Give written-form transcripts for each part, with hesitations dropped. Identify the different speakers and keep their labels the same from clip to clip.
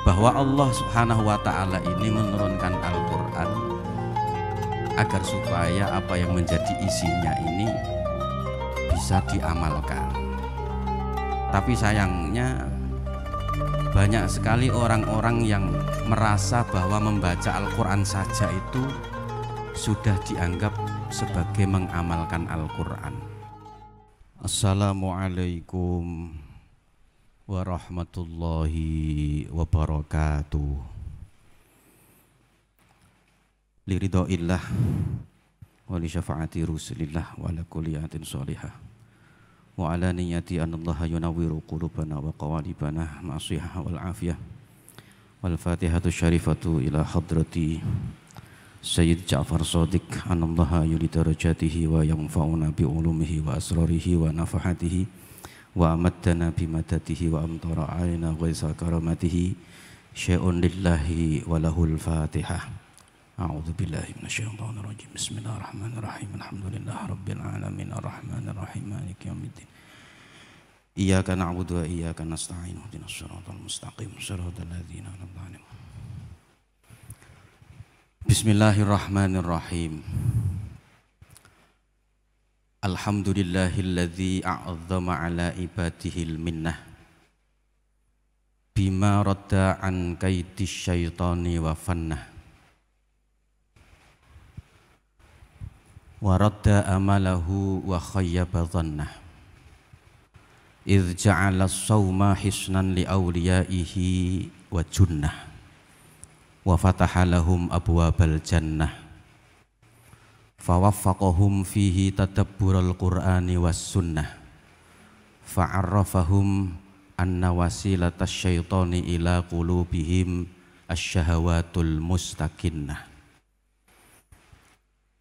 Speaker 1: bahwa Allah Subhanahu wa Ta'ala ini menurunkan Al-Quran agar supaya apa yang menjadi isinya ini bisa diamalkan. Tapi sayangnya banyak sekali orang-orang yang merasa bahwa membaca Al-Quran saja itu sudah dianggap sebagai mengamalkan Al-Quran. Assalamualaikum warahmatullahi wabarakatuh. Liridhoillah wa li syafaati rusulillah wa ala kulliyatin sholihah wa ala niyati anallaha yunawwiru qulubana wa qawalibana ma'asihah wal afiyah. Wal fatihatu syarifatu ila hadrati Sayyid Ja'far Shadiq anallaha yuli darajatihi wa yanfa'una bi ulumihi wa asrarihi wa nafahatihi wa amaddana bi madatihi wa amtara alaina ghaisa karamatihi syai'un lillahi wa lahul fatihah. A'udzu billahi minasyaitonir rajim. Bismillahirrahmanirrahim. Alhamdulillahi rabbil alamin arrahmanir rahim maliki yaumiddin. Iyyaka na'budu wa iyyaka nasta'in. Ihdinas shiratal mustaqim. Shiratal ladzina an'amta 'alaihim. Bismillahirrahmanirrahim. Alhamdulillahilladzi a'azzama ala ibadihil minnah bima radda an kaidis syaitani wa fannah wa radda amalahu wa khayyaba dhannah idh ja'ala as-sawma hisnan li awliyaihi wa junnah wa fataha lahum abwabal jannah fawaffaqahum fihi tadabbural qur'ani was sunnah fa'arrafahum anna wasilatas syaitani ila qulubihim asyahawatul mustaqinnah.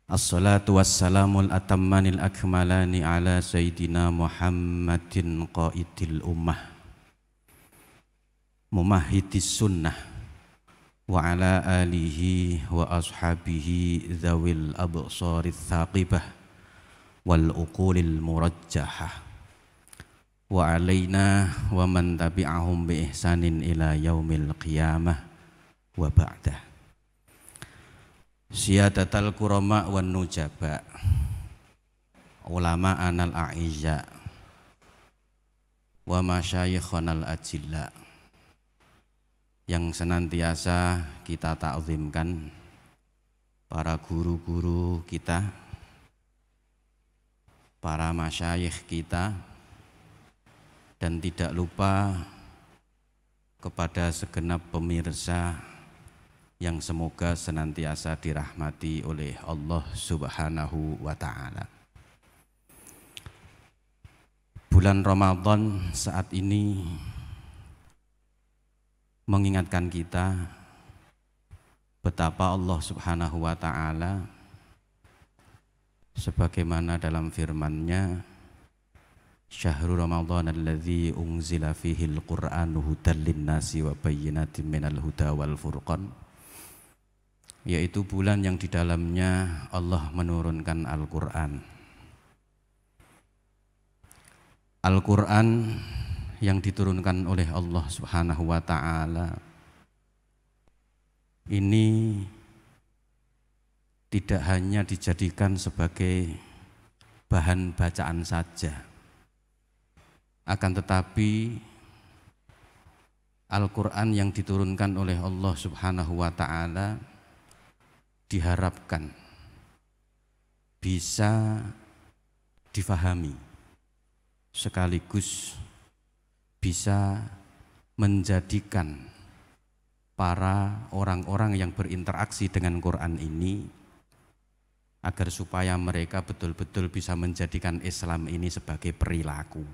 Speaker 1: Assalatu wassalamul atammanil akmalani ala sayyidina Muhammadin qaidil ummah mumahhidis sunnah wa ala alihi wa ashabihi dzawil absarith thaqibah wal uqulil murajjahah wa alaina wa man tabi'ahum bi ihsanin ila yaumil qiyamah wa ba'dah. Siyadatal kurama wan nujaba ulama anal a'izza wa masyayikhonal ajilla yang senantiasa kita ta'zimkan, para guru-guru kita, para masyayikh kita, dan tidak lupa kepada segenap pemirsa yang semoga senantiasa dirahmati oleh Allah Subhanahu wa Ta'ala. Bulan Ramadan saat ini mengingatkan kita betapa Allah Subhanahu wa Ta'ala sebagaimana dalam firman-Nya, Syahrul Ramadan alladzi unzila fihil Qur'anu hudal linnasi wa bayyinatin minal huda wal furqan, yaitu bulan yang di dalamnya Allah menurunkan Al-Quran. Al-Quran yang diturunkan oleh Allah Subhanahu wa Ta'ala ini tidak hanya dijadikan sebagai bahan bacaan saja, akan tetapi Al-Quran yang diturunkan oleh Allah Subhanahu wa Ta'ala diharapkan bisa difahami sekaligus bisa menjadikan para orang-orang yang berinteraksi dengan Quran ini agar supaya mereka betul-betul bisa menjadikan Islam ini sebagai perilaku.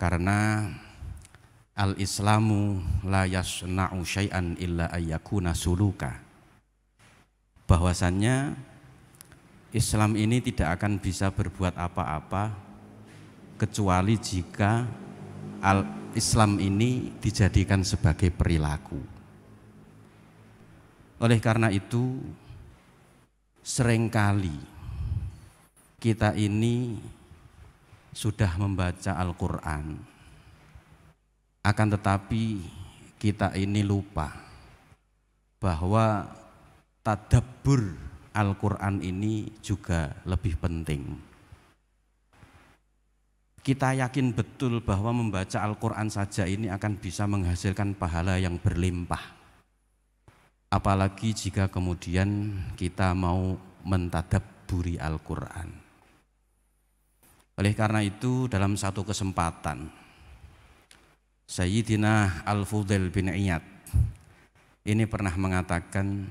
Speaker 1: Karena al-islamu la yasna'u syai'an illa ayyakuna suluka, bahwasannya Islam ini tidak akan bisa berbuat apa-apa kecuali jika Islam ini dijadikan sebagai perilaku. Oleh karena itu, seringkali kita ini sudah membaca Al-Quran, akan tetapi kita ini lupa bahwa tadabbur Al-Quran ini juga lebih penting. Kita yakin betul bahwa membaca Al-Quran saja ini akan bisa menghasilkan pahala yang berlimpah. Apalagi jika kemudian kita mau mentadabburi Al-Quran. Oleh karena itu dalam satu kesempatan Sayyidina Al-Fudail bin Iyad ini pernah mengatakan,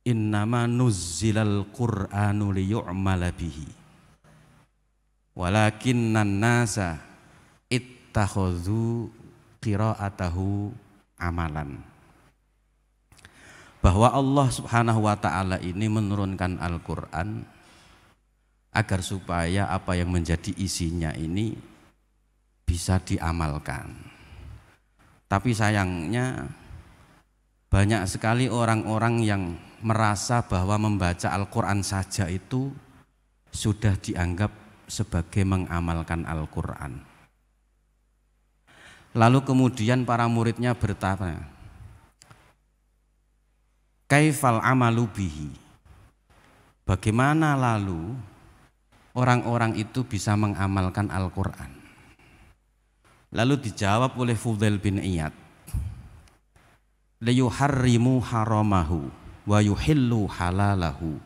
Speaker 1: innama nuzzilal Qur'anu liyu'mala bihi walakinnan nasa ittakhadhu qira'atahu amalan. Bahwa Allah Subhanahu wa ta'ala ini menurunkan Al-Quran agar supaya apa yang menjadi isinya ini bisa diamalkan. Tapi sayangnya banyak sekali orang-orang yang merasa bahwa membaca Al-Quran saja itu sudah dianggap sebagai mengamalkan Al-Quran. Lalu kemudian para muridnya bertanya, kaifal amalu bihi? Bagaimana lalu orang-orang itu bisa mengamalkan Al-Quran? Lalu dijawab oleh Fudail bin Iyad, liyuharrimu haramahu wa yuhillu halalahu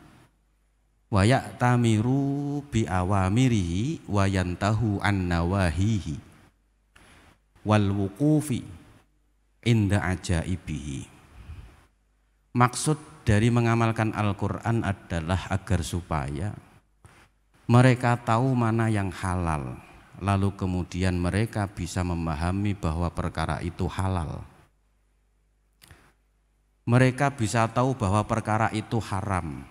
Speaker 1: wa ya'tamiru bi awamirihi wa yantahu an nawahihi wal wuqufi inda ajaibihi. Maksud dari mengamalkan Al-Quran adalah agar supaya mereka tahu mana yang halal, lalu kemudian mereka bisa memahami bahwa perkara itu halal. Mereka bisa tahu bahwa perkara itu haram,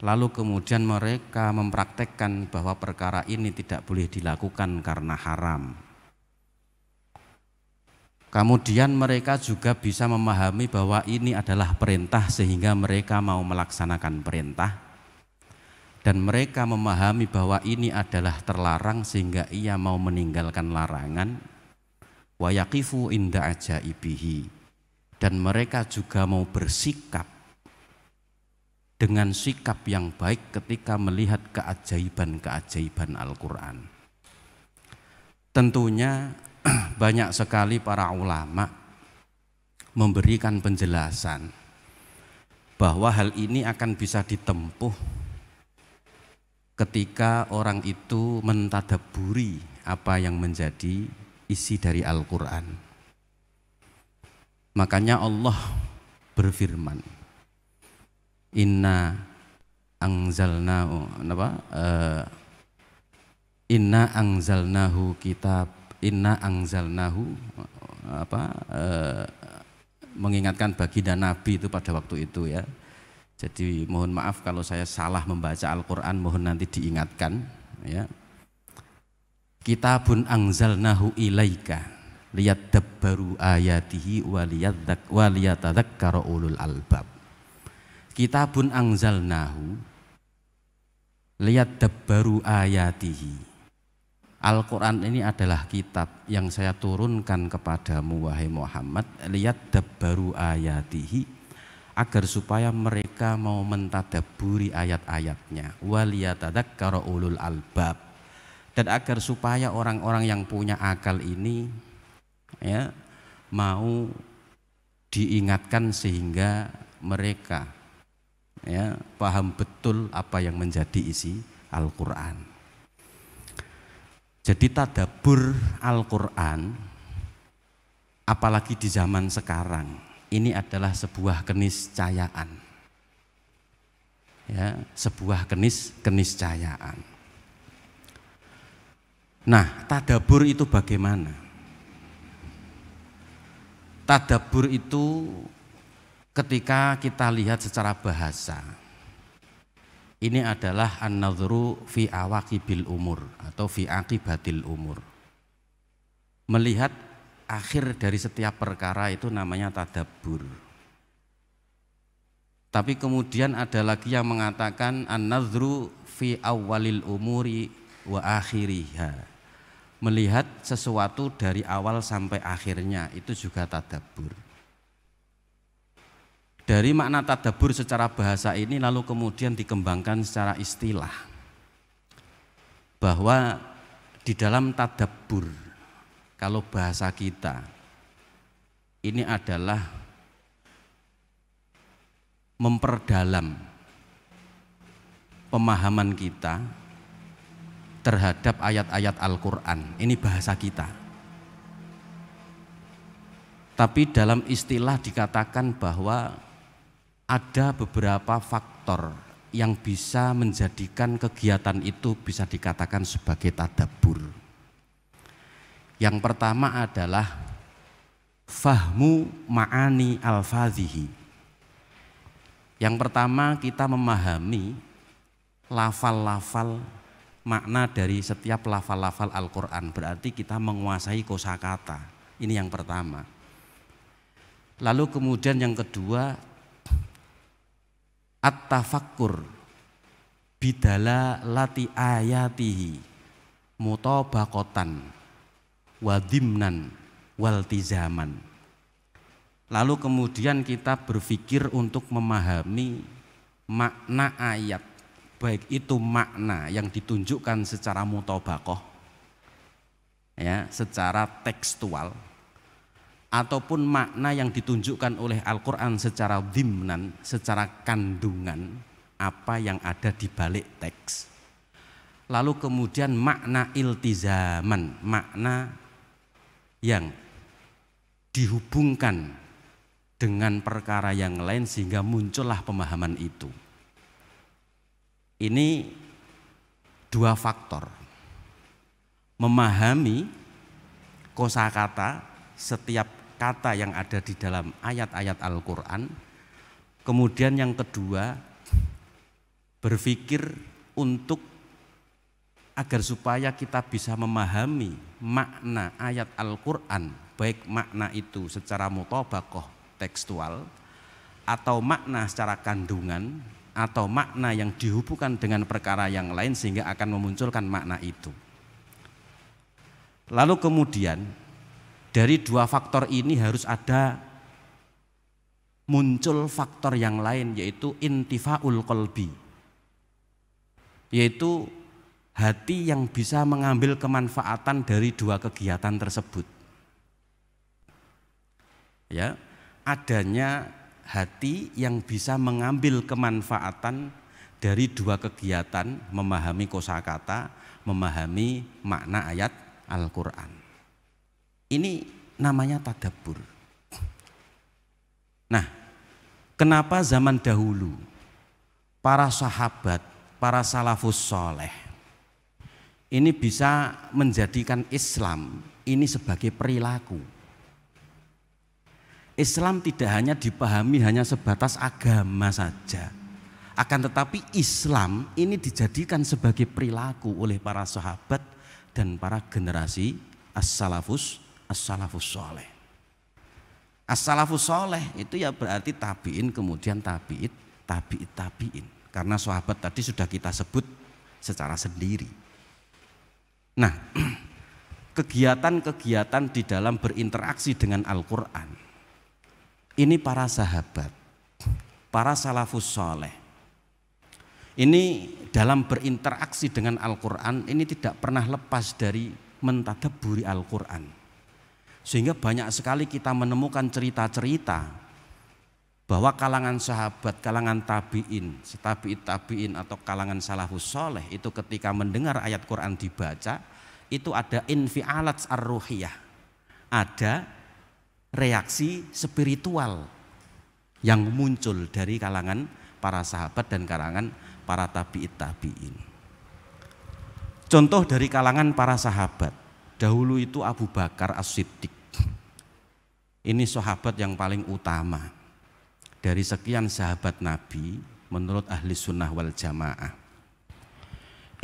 Speaker 1: lalu kemudian mereka mempraktekkan bahwa perkara ini tidak boleh dilakukan karena haram. Kemudian mereka juga bisa memahami bahwa ini adalah perintah sehingga mereka mau melaksanakan perintah, dan mereka memahami bahwa ini adalah terlarang sehingga ia mau meninggalkan larangan. Wa yaqifu inda ajaibihi, dan mereka juga mau bersikap dengan sikap yang baik ketika melihat keajaiban-keajaiban Al-Quran. Tentunya banyak sekali para ulama memberikan penjelasan bahwa hal ini akan bisa ditempuh ketika orang itu mentadabburi apa yang menjadi isi dari Al-Quran. Makanya Allah berfirman, inna anzalnahu mengingatkan baginda Nabi itu pada waktu itu ya. Jadi mohon maaf kalau saya salah membaca Al-Quran, mohon nanti diingatkan ya. Kitabun anzalnahu ilaika liyadabbaru ayatihi waliyatadzakkara ulul albab. Kitabun anzalnahu liyadabbaru ayatihi. Al-Quran ini adalah kitab yang saya turunkan kepadamu wahai Muhammad, liyadabbaru ayatihi, agar supaya mereka mau mentadabburi ayat-ayatnya, waliyatadzakkara ulul albab, dan agar supaya orang-orang yang punya akal ini ya mau diingatkan sehingga mereka ya paham betul apa yang menjadi isi Al-Quran. Jadi tadabbur Al-Quran apalagi di zaman sekarang ini adalah sebuah keniscayaan ya, sebuah keniscayaan. Nah, tadabbur itu bagaimana? Tadabbur itu ketika kita lihat secara bahasa, ini adalah an-nadhru fi awaqibil umur atau fi aqibatil umur. Melihat akhir dari setiap perkara itu namanya tadabbur. Tapi kemudian ada lagi yang mengatakan an-nadhru fi awwalil umuri wa akhiriha. Melihat sesuatu dari awal sampai akhirnya itu juga tadabbur. Dari makna tadabbur secara bahasa ini lalu kemudian dikembangkan secara istilah. Bahwa di dalam tadabbur, kalau bahasa kita ini adalah memperdalam pemahaman kita terhadap ayat-ayat Al-Quran. Ini bahasa kita. Tapi dalam istilah dikatakan bahwa ada beberapa faktor yang bisa menjadikan kegiatan itu bisa dikatakan sebagai tadabbur. Yang pertama adalah fahmu ma'ani al-fadhihi. Yang pertama kita memahami lafal-lafal makna dari setiap lafal-lafal Al-Quran. Berarti kita menguasai kosakata. Ini yang pertama. Lalu kemudian yang kedua, at-tafakkur bidala lati ayatihi mutabaqatan wadimnan waltizaman. Lalu kemudian kita berpikir untuk memahami makna ayat, baik itu makna yang ditunjukkan secara mutabaqah, ya, secara tekstual, ataupun makna yang ditunjukkan oleh Al-Quran secara dhimnan, secara kandungan apa yang ada di balik teks. Lalu kemudian makna iltizaman, makna yang dihubungkan dengan perkara yang lain sehingga muncullah pemahaman itu. Ini dua faktor. Memahami kosakata, setiap kata yang ada di dalam ayat-ayat Al-Quran. Kemudian yang kedua, berpikir untuk agar supaya kita bisa memahami makna ayat Al-Quran, baik makna itu secara mutabaqah tekstual atau makna secara kandungan atau makna yang dihubungkan dengan perkara yang lain sehingga akan memunculkan makna itu. Lalu kemudian dari dua faktor ini harus ada muncul faktor yang lain, yaitu intifaul qalbi, yaitu hati yang bisa mengambil kemanfaatan dari dua kegiatan tersebut. Ya, adanya hati yang bisa mengambil kemanfaatan dari dua kegiatan, memahami kosakata, memahami makna ayat Al-Quran. Ini namanya tadabbur. Nah, kenapa zaman dahulu para sahabat, para salafus soleh ini bisa menjadikan Islam ini sebagai perilaku? Islam tidak hanya dipahami hanya sebatas agama saja, akan tetapi Islam ini dijadikan sebagai perilaku oleh para sahabat dan para generasi as-salafus soleh. As-salafus soleh itu ya berarti tabi'in, kemudian tabi'in. Karena sahabat tadi sudah kita sebut secara sendiri. Nah, kegiatan-kegiatan di dalam berinteraksi dengan Al-Quran, ini para sahabat, para salafus soleh, ini dalam berinteraksi dengan Al-Quran ini tidak pernah lepas dari mentadabburi Al-Quran. Sehingga banyak sekali kita menemukan cerita-cerita bahwa kalangan sahabat, kalangan tabi'in, tabi'in atau kalangan salafus soleh itu ketika mendengar ayat Quran dibaca, itu ada infialat ar-ruhiyah, ada reaksi spiritual yang muncul dari kalangan para sahabat dan kalangan para tabi'in. Contoh dari kalangan para sahabat, dahulu itu Abu Bakar As-Siddiq. Ini sahabat yang paling utama dari sekian sahabat Nabi menurut ahli sunnah wal jamaah.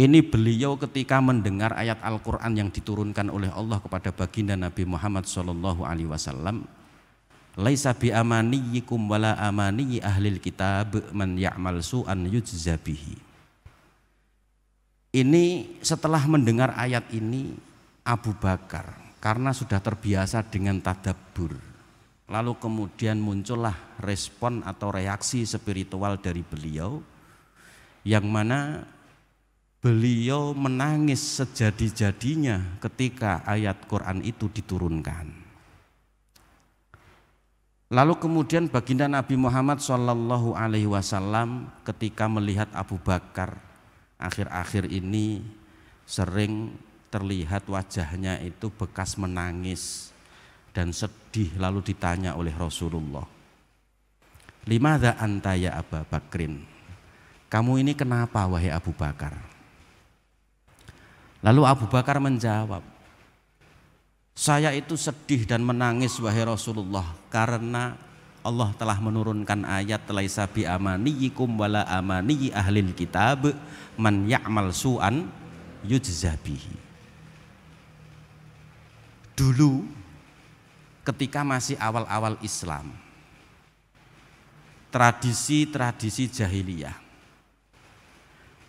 Speaker 1: Ini beliau ketika mendengar ayat Al-Quran yang diturunkan oleh Allah kepada baginda Nabi Muhammad SAW, laisa bi amaniyikum wala amaniyi ahlil kitab man ya'mal su'an yujza bihi. Ini setelah mendengar ayat ini, Abu Bakar karena sudah terbiasa dengan tadabbur, lalu kemudian muncullah respon atau reaksi spiritual dari beliau, yang mana beliau menangis sejadi-jadinya ketika ayat Quran itu diturunkan. Lalu kemudian baginda Nabi Muhammad SAW ketika melihat Abu Bakar akhir-akhir ini sering terlihat wajahnya itu bekas menangis dan sedih, lalu ditanya oleh Rasulullah, "Limadza anta ya Abu Bakrin?" Kamu ini kenapa wahai Abu Bakar? Lalu Abu Bakar menjawab, saya itu sedih dan menangis wahai Rasulullah karena Allah telah menurunkan ayat laisa bi amaniyikum wala amaniyi ahlil kitab man ya'mal su'an yujza bihi. Dulu ketika masih awal-awal Islam, tradisi-tradisi jahiliyah,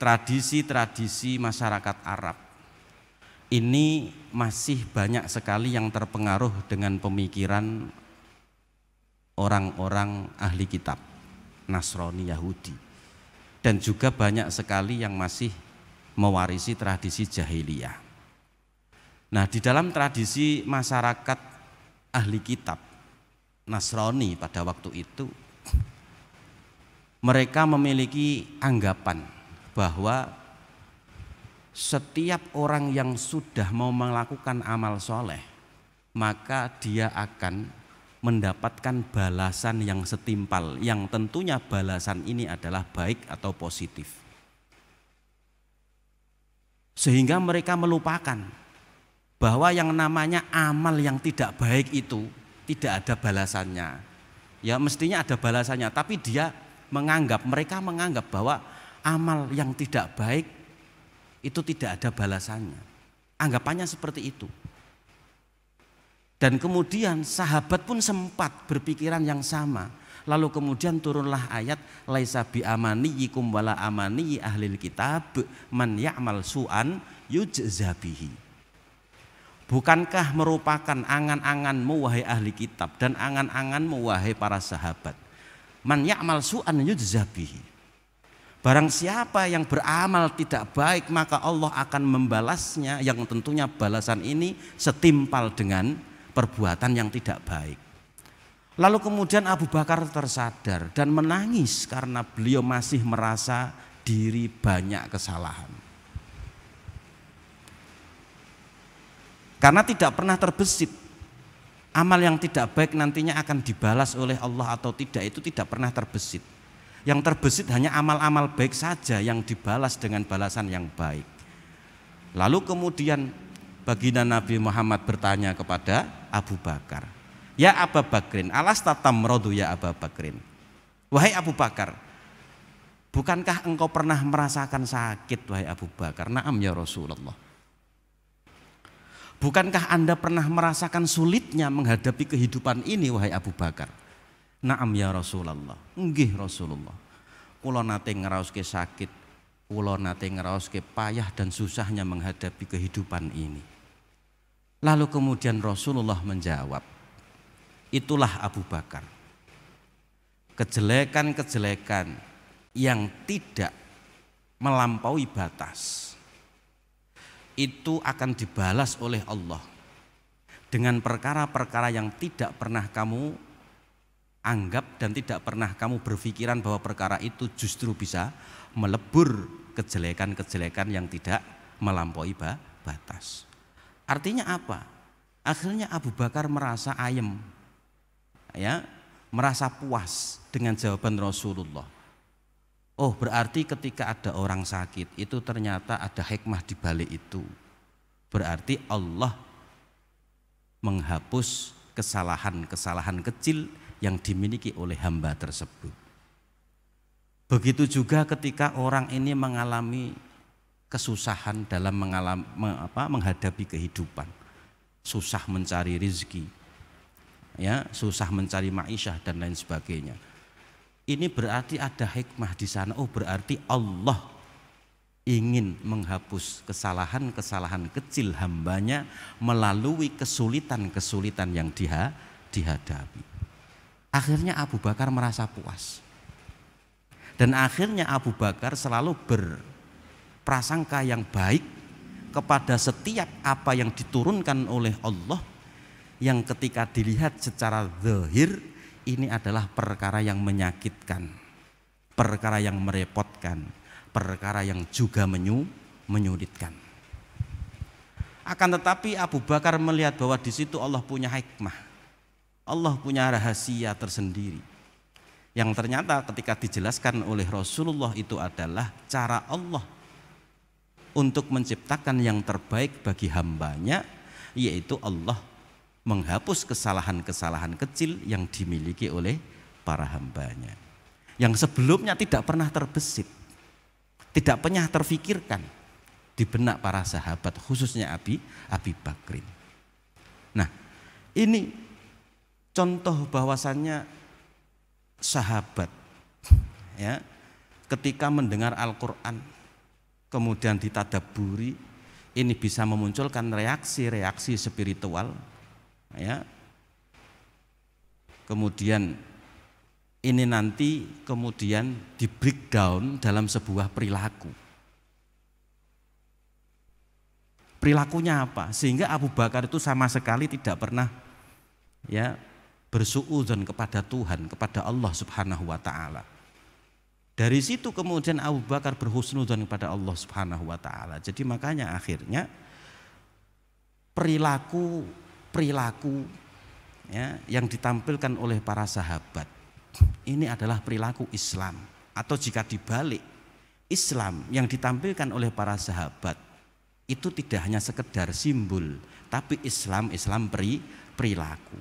Speaker 1: tradisi-tradisi masyarakat Arab ini masih banyak sekali yang terpengaruh dengan pemikiran orang-orang ahli kitab Nasrani Yahudi, dan juga banyak sekali yang masih mewarisi tradisi jahiliyah. Nah, di dalam tradisi masyarakat ahli kitab Nasrani pada waktu itu, mereka memiliki anggapan bahwa setiap orang yang sudah mau melakukan amal soleh, maka dia akan mendapatkan balasan yang setimpal, yang tentunya balasan ini adalah baik atau positif. Sehingga mereka melupakan bahwa yang namanya amal yang tidak baik itu tidak ada balasannya. Ya mestinya ada balasannya, tapi mereka menganggap bahwa amal yang tidak baik itu tidak ada balasannya. Anggapannya seperti itu. Dan kemudian sahabat pun sempat berpikiran yang sama. Lalu kemudian turunlah ayat laisa bi amaniyikum wala amaniyi ahlil kitab man ya'mal su'an yujza bihi. Bukankah merupakan angan-anganmu wahai ahli kitab dan angan-anganmu wahai para sahabat, man ya'mal su'an yujza bihi. Barang siapa yang beramal tidak baik, maka Allah akan membalasnya, yang tentunya balasan ini setimpal dengan perbuatan yang tidak baik. Lalu kemudian Abu Bakar tersadar dan menangis karena beliau masih merasa diri banyak kesalahan. Karena tidak pernah terbesit amal yang tidak baik nantinya akan dibalas oleh Allah atau tidak, itu tidak pernah terbesit. Yang terbesit hanya amal-amal baik saja yang dibalas dengan balasan yang baik. Lalu kemudian baginda Nabi Muhammad bertanya kepada Abu Bakar, ya Abu Bakrin, alasta tamradu ya Abu Bakrin. Wahai Abu Bakar, bukankah engkau pernah merasakan sakit wahai Abu Bakar? Naam ya Rasulullah. Bukankah Anda pernah merasakan sulitnya menghadapi kehidupan ini wahai Abu Bakar? Naam ya Rasulullah. Nggih Rasulullah. Kula nate ngraoske sakit, kula nate ngraoske payah dan susahnya menghadapi kehidupan ini. Lalu kemudian Rasulullah menjawab, itulah Abu Bakar. Kejelekan-kejelekan yang tidak melampaui batas itu akan dibalas oleh Allah dengan perkara-perkara yang tidak pernah kamu anggap dan tidak pernah kamu berpikiran bahwa perkara itu justru bisa melebur kejelekan-kejelekan yang tidak melampaui batas. Artinya apa? Akhirnya Abu Bakar merasa ayem, ya, merasa puas dengan jawaban Rasulullah. Oh, berarti ketika ada orang sakit itu ternyata ada hikmah di balik itu. Berarti Allah menghapus kesalahan-kesalahan kecil yang dimiliki oleh hamba tersebut. Begitu juga ketika orang ini mengalami kesusahan dalam menghadapi kehidupan, susah mencari rezeki, ya, susah mencari ma'isyah dan lain sebagainya. Ini berarti ada hikmah di sana. Oh, berarti Allah ingin menghapus kesalahan-kesalahan kecil hambanya melalui kesulitan-kesulitan yang dihadapi. Akhirnya Abu Bakar merasa puas. Dan akhirnya Abu Bakar selalu berprasangka yang baik kepada setiap apa yang diturunkan oleh Allah, yang ketika dilihat secara zahir ini adalah perkara yang menyakitkan, perkara yang merepotkan, perkara yang juga menyulitkan. Akan tetapi Abu Bakar melihat bahwa di situ Allah punya hikmah, Allah punya rahasia tersendiri, yang ternyata ketika dijelaskan oleh Rasulullah itu adalah cara Allah untuk menciptakan yang terbaik bagi hambanya, yaitu Allah menghapus kesalahan-kesalahan kecil yang dimiliki oleh para hambanya, yang sebelumnya tidak pernah terbesit, tidak pernah terfikirkan di benak para sahabat, khususnya Abi Bakrin. Nah, ini contoh bahwasannya sahabat ya, ketika mendengar Al-Quran kemudian ditadabburi, ini bisa memunculkan reaksi-reaksi spiritual ya. Kemudian ini nanti kemudian di breakdown dalam sebuah perilaku. Perilakunya apa? Sehingga Abu Bakar itu sama sekali tidak pernah ya bersuudzon kepada Tuhan, kepada Allah Subhanahu wa taala. Dari situ kemudian Abu Bakar berhusnudzon kepada Allah Subhanahu wa taala. Jadi makanya akhirnya perilaku ya, yang ditampilkan oleh para sahabat ini adalah perilaku Islam, atau jika dibalik, Islam yang ditampilkan oleh para sahabat itu tidak hanya sekedar simbol, tapi Islam perilaku.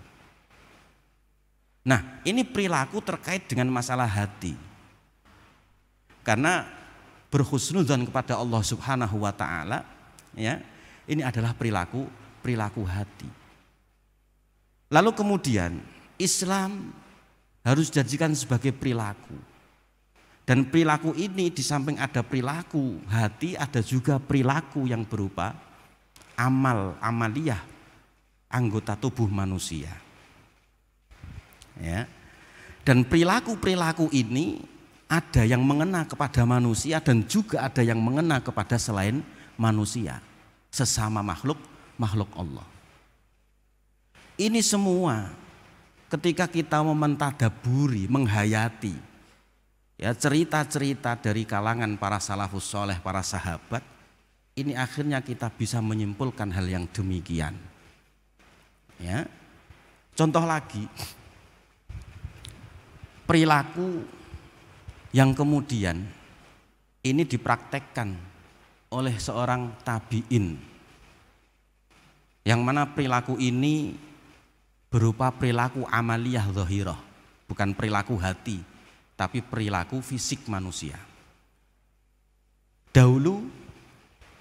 Speaker 1: Nah, ini perilaku terkait dengan masalah hati. Karena berhusnudzon kepada Allah Subhanahu wa taala ya, ini adalah perilaku hati. Lalu kemudian Islam harus dijadikan sebagai perilaku. Dan perilaku ini di samping ada perilaku hati, ada juga perilaku yang berupa amaliyah anggota tubuh manusia. Ya. Dan perilaku-perilaku ini ada yang mengena kepada manusia dan juga ada yang mengena kepada selain manusia, sesama makhluk Allah. Ini semua ketika kita mentadaburi, menghayati ya cerita-cerita dari kalangan para salafus soleh, para sahabat, ini akhirnya kita bisa menyimpulkan hal yang demikian. Ya. Contoh lagi, perilaku yang kemudian ini dipraktekkan oleh seorang tabi'in, yang mana perilaku ini berupa perilaku amaliyah zahirah, bukan perilaku hati, tapi perilaku fisik manusia. Dahulu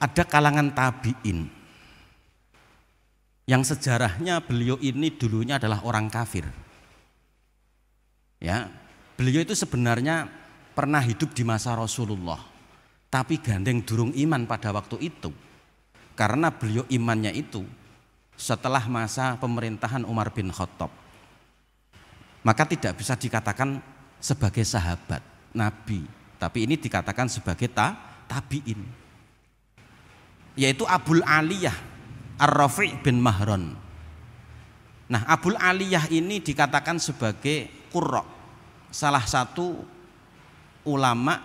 Speaker 1: ada kalangan tabi'in yang sejarahnya beliau ini dulunya adalah orang kafir. Ya, beliau itu sebenarnya pernah hidup di masa Rasulullah, tapi gandeng durung iman pada waktu itu, karena beliau imannya itu setelah masa pemerintahan Umar bin Khattab. Maka tidak bisa dikatakan sebagai sahabat Nabi, tapi ini dikatakan sebagai tabi'in, yaitu Abul Aliyah Ar-Rafi' bin Mahron. Nah, Abul Aliyah ini dikatakan sebagai qurra, salah satu ulama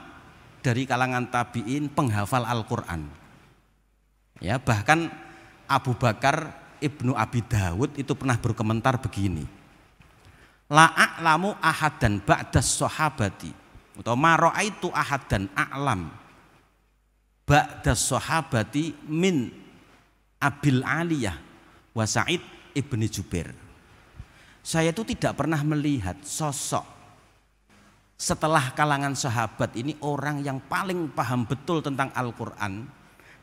Speaker 1: dari kalangan tabi'in penghafal Al-Quran. Ya, bahkan Abu Bakar Ibnu Abi Dawud itu pernah berkomentar begini, la a'lamu ahadan ba'das sahabati, atau ma ra'aitu ahadan a'lam ba'das sahabati min Abil Aliyah wa Sa'id ibni Jubair. Saya itu tidak pernah melihat sosok setelah kalangan sahabat ini orang yang paling paham betul tentang Al-Quran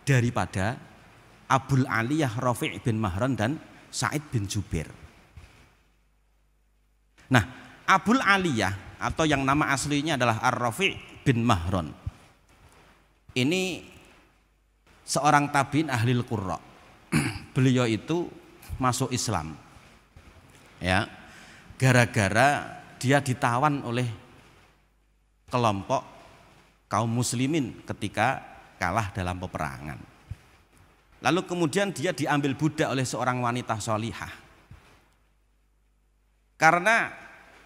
Speaker 1: daripada Abul Aliyah Rafi' bin Mahron dan Sa'id bin Jubair. Nah, Abul Aliyah atau yang nama aslinya adalah Ar-Rafi' bin Mahron ini seorang tabiin ahlil qurra. Beliau itu masuk Islam ya gara-gara dia ditawan oleh kelompok kaum muslimin ketika kalah dalam peperangan. Lalu kemudian dia diambil budak oleh seorang wanita solihah. Karena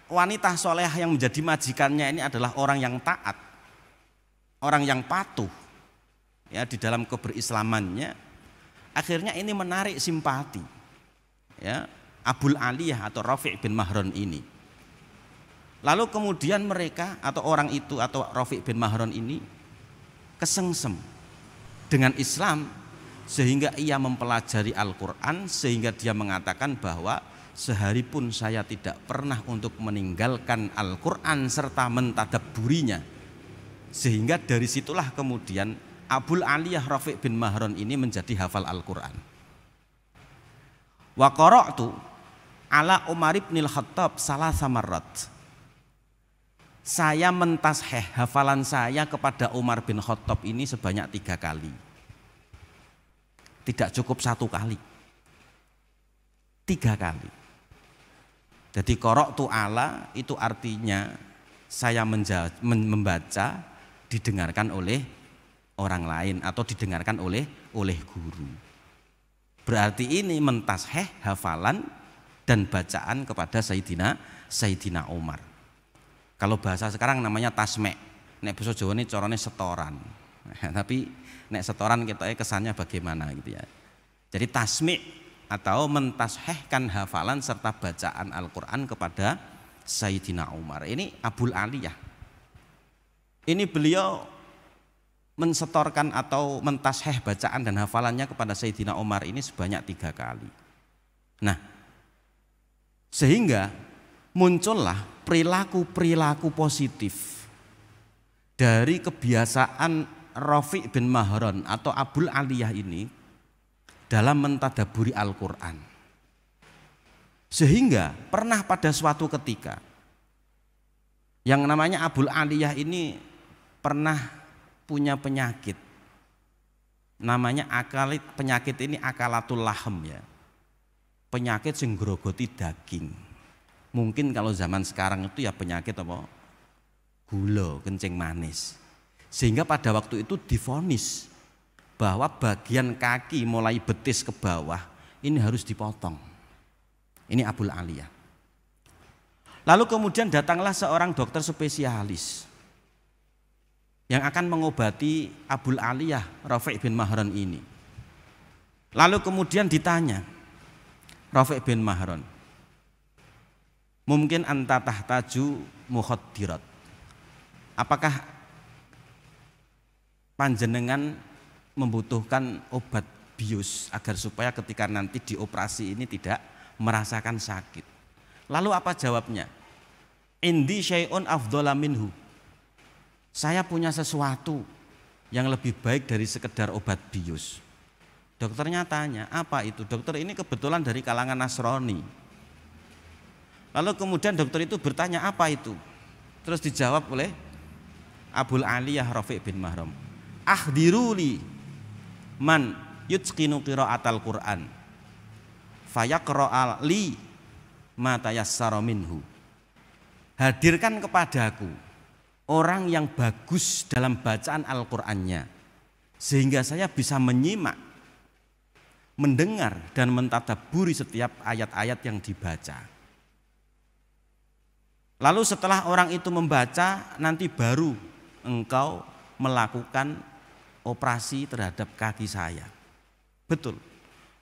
Speaker 1: wanita solihah yang menjadi majikannya ini adalah orang yang taat, orang yang patuh ya di dalam keberislamannya. Akhirnya ini menarik simpati ya Abul Aliyah atau Rafi' bin Mahron ini. Lalu kemudian mereka atau orang itu atau Rafi' bin Mahron ini kesengsem dengan Islam sehingga ia mempelajari Al-Quran, sehingga dia mengatakan bahwa sehari pun saya tidak pernah untuk meninggalkan Al-Quran serta mentadabburinya. Sehingga dari situlah kemudian Abul Aliyah Rafi' bin Mahron ini menjadi hafal Al-Quran. Wa qara'tu ala Umar ibn al-Khattab salasa marrat. Saya mentasheh hafalan saya kepada Umar bin Khattab ini sebanyak 3 kali. Tidak cukup 1 kali, 3 kali. Jadi qara'tu ala itu artinya saya membaca didengarkan oleh orang lain atau didengarkan oleh guru. Berarti ini mentasheh hafalan dan bacaan kepada Sayyidina Umar. Kalau bahasa sekarang namanya tasmek. Nek basa Jawa ini carane setoran. Tapi nek setoran kita kesannya bagaimana gitu ya. Jadi tasmik atau mentashehkan hafalan serta bacaan Al-Quran kepada Sayyidina Umar. Ini Abul Aliyah. Ini beliau mensetorkan atau mentasheh bacaan dan hafalannya kepada Sayyidina Umar ini sebanyak 3 kali. Nah, sehingga muncullah perilaku-perilaku positif dari kebiasaan Rafi' bin Mahron atau Abul Aliyah ini dalam mentadaburi Al-Quran. Sehingga pernah pada suatu ketika yang namanya Abul Aliyah ini pernah punya penyakit. Namanya penyakit ini akalatul lahem ya. Penyakit sing grogoti daging. Mungkin kalau zaman sekarang itu ya penyakit apa? Gula, kencing manis. Sehingga pada waktu itu divonis bahwa bagian kaki mulai betis ke bawah ini harus dipotong. Ini Abul Aliyah. Lalu kemudian datanglah seorang dokter spesialis yang akan mengobati Abul Aliyah Rafi' bin Mahron ini. Lalu kemudian ditanya, Rafi' bin Mahron, mungkin anta tahtaju mukhaddirat. Apakah panjenengan membutuhkan obat bius agar supaya ketika nanti dioperasi ini tidak merasakan sakit? Lalu apa jawabnya? Indi syai'un afdhala minhu. Saya punya sesuatu yang lebih baik dari sekedar obat bius. Dokternya tanya, apa itu? Dokter ini kebetulan dari kalangan Nasrani. Lalu kemudian dokter itu bertanya, apa itu? Terus dijawab oleh Abul Aliyah Rafi' bin Mahron, ahdiruli man yutqinu qira'atal Qur'an fayaqra'a li ma tayassara minhu. Hadirkan kepadaku orang yang bagus dalam bacaan Al-Qur'annya sehingga saya bisa menyimak, mendengar dan mentadabburi setiap ayat-ayat yang dibaca. Lalu setelah orang itu membaca, nanti baru engkau melakukan operasi terhadap kaki saya. Betul.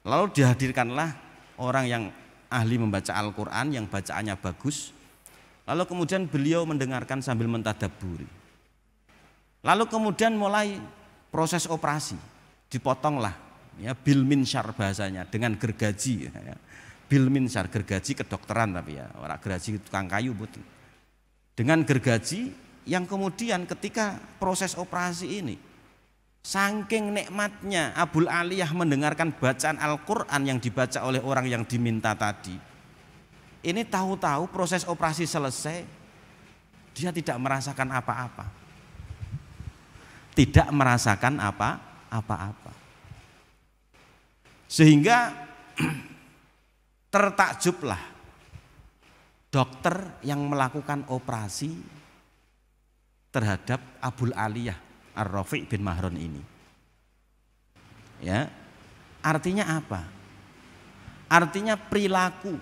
Speaker 1: Lalu dihadirkanlah orang yang ahli membaca Al-Quran, yang bacaannya bagus. Lalu kemudian beliau mendengarkan sambil mentadabburi. Lalu kemudian mulai proses operasi. Dipotonglah ya, bil minsyar bahasanya, dengan gergaji ya. Bil minsyar, gergaji kedokteran tapi ya, orang gergaji tukang kayu betul. Dengan gergaji yang kemudian ketika proses operasi ini, saking nikmatnya Abul Aliyah mendengarkan bacaan Al-Quran yang dibaca oleh orang yang diminta tadi, ini tahu-tahu proses operasi selesai, dia tidak merasakan apa-apa. Tidak merasakan apa-apa. Sehingga tertakjublah dokter yang melakukan operasi terhadap Abul Aliyah Ar-Rafi' bin Mahron ini. Ya, artinya apa? Artinya perilaku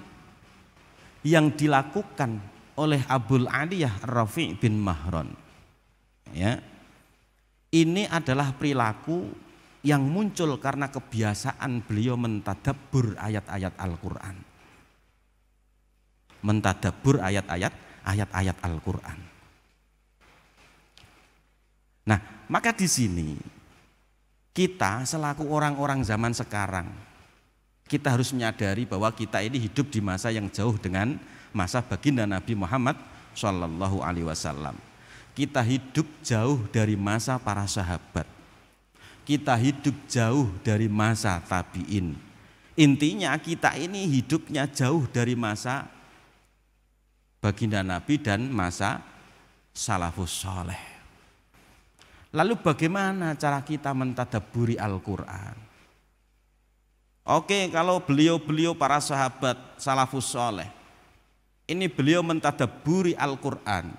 Speaker 1: yang dilakukan oleh Abul Aliyah Ar-Rafi' bin Mahron, ya, ini adalah perilaku yang muncul karena kebiasaan beliau mentadabbur ayat-ayat Al-Quran, mentadabbur ayat-ayat Al-Quran. Nah, maka di sini kita selaku orang-orang zaman sekarang, kita harus menyadari bahwa kita ini hidup di masa yang jauh dengan masa baginda Nabi Muhammad Shallallahu Alaihi Wasallam. Kita hidup jauh dari masa para sahabat. Kita hidup jauh dari masa tabi'in. Intinya kita ini hidupnya jauh dari masa baginda Nabi dan masa salafus soleh. Lalu bagaimana cara kita mentadabburi Al-Quran? Oke, kalau beliau para sahabat salafus soleh, ini beliau mentadabburi Al-Quran,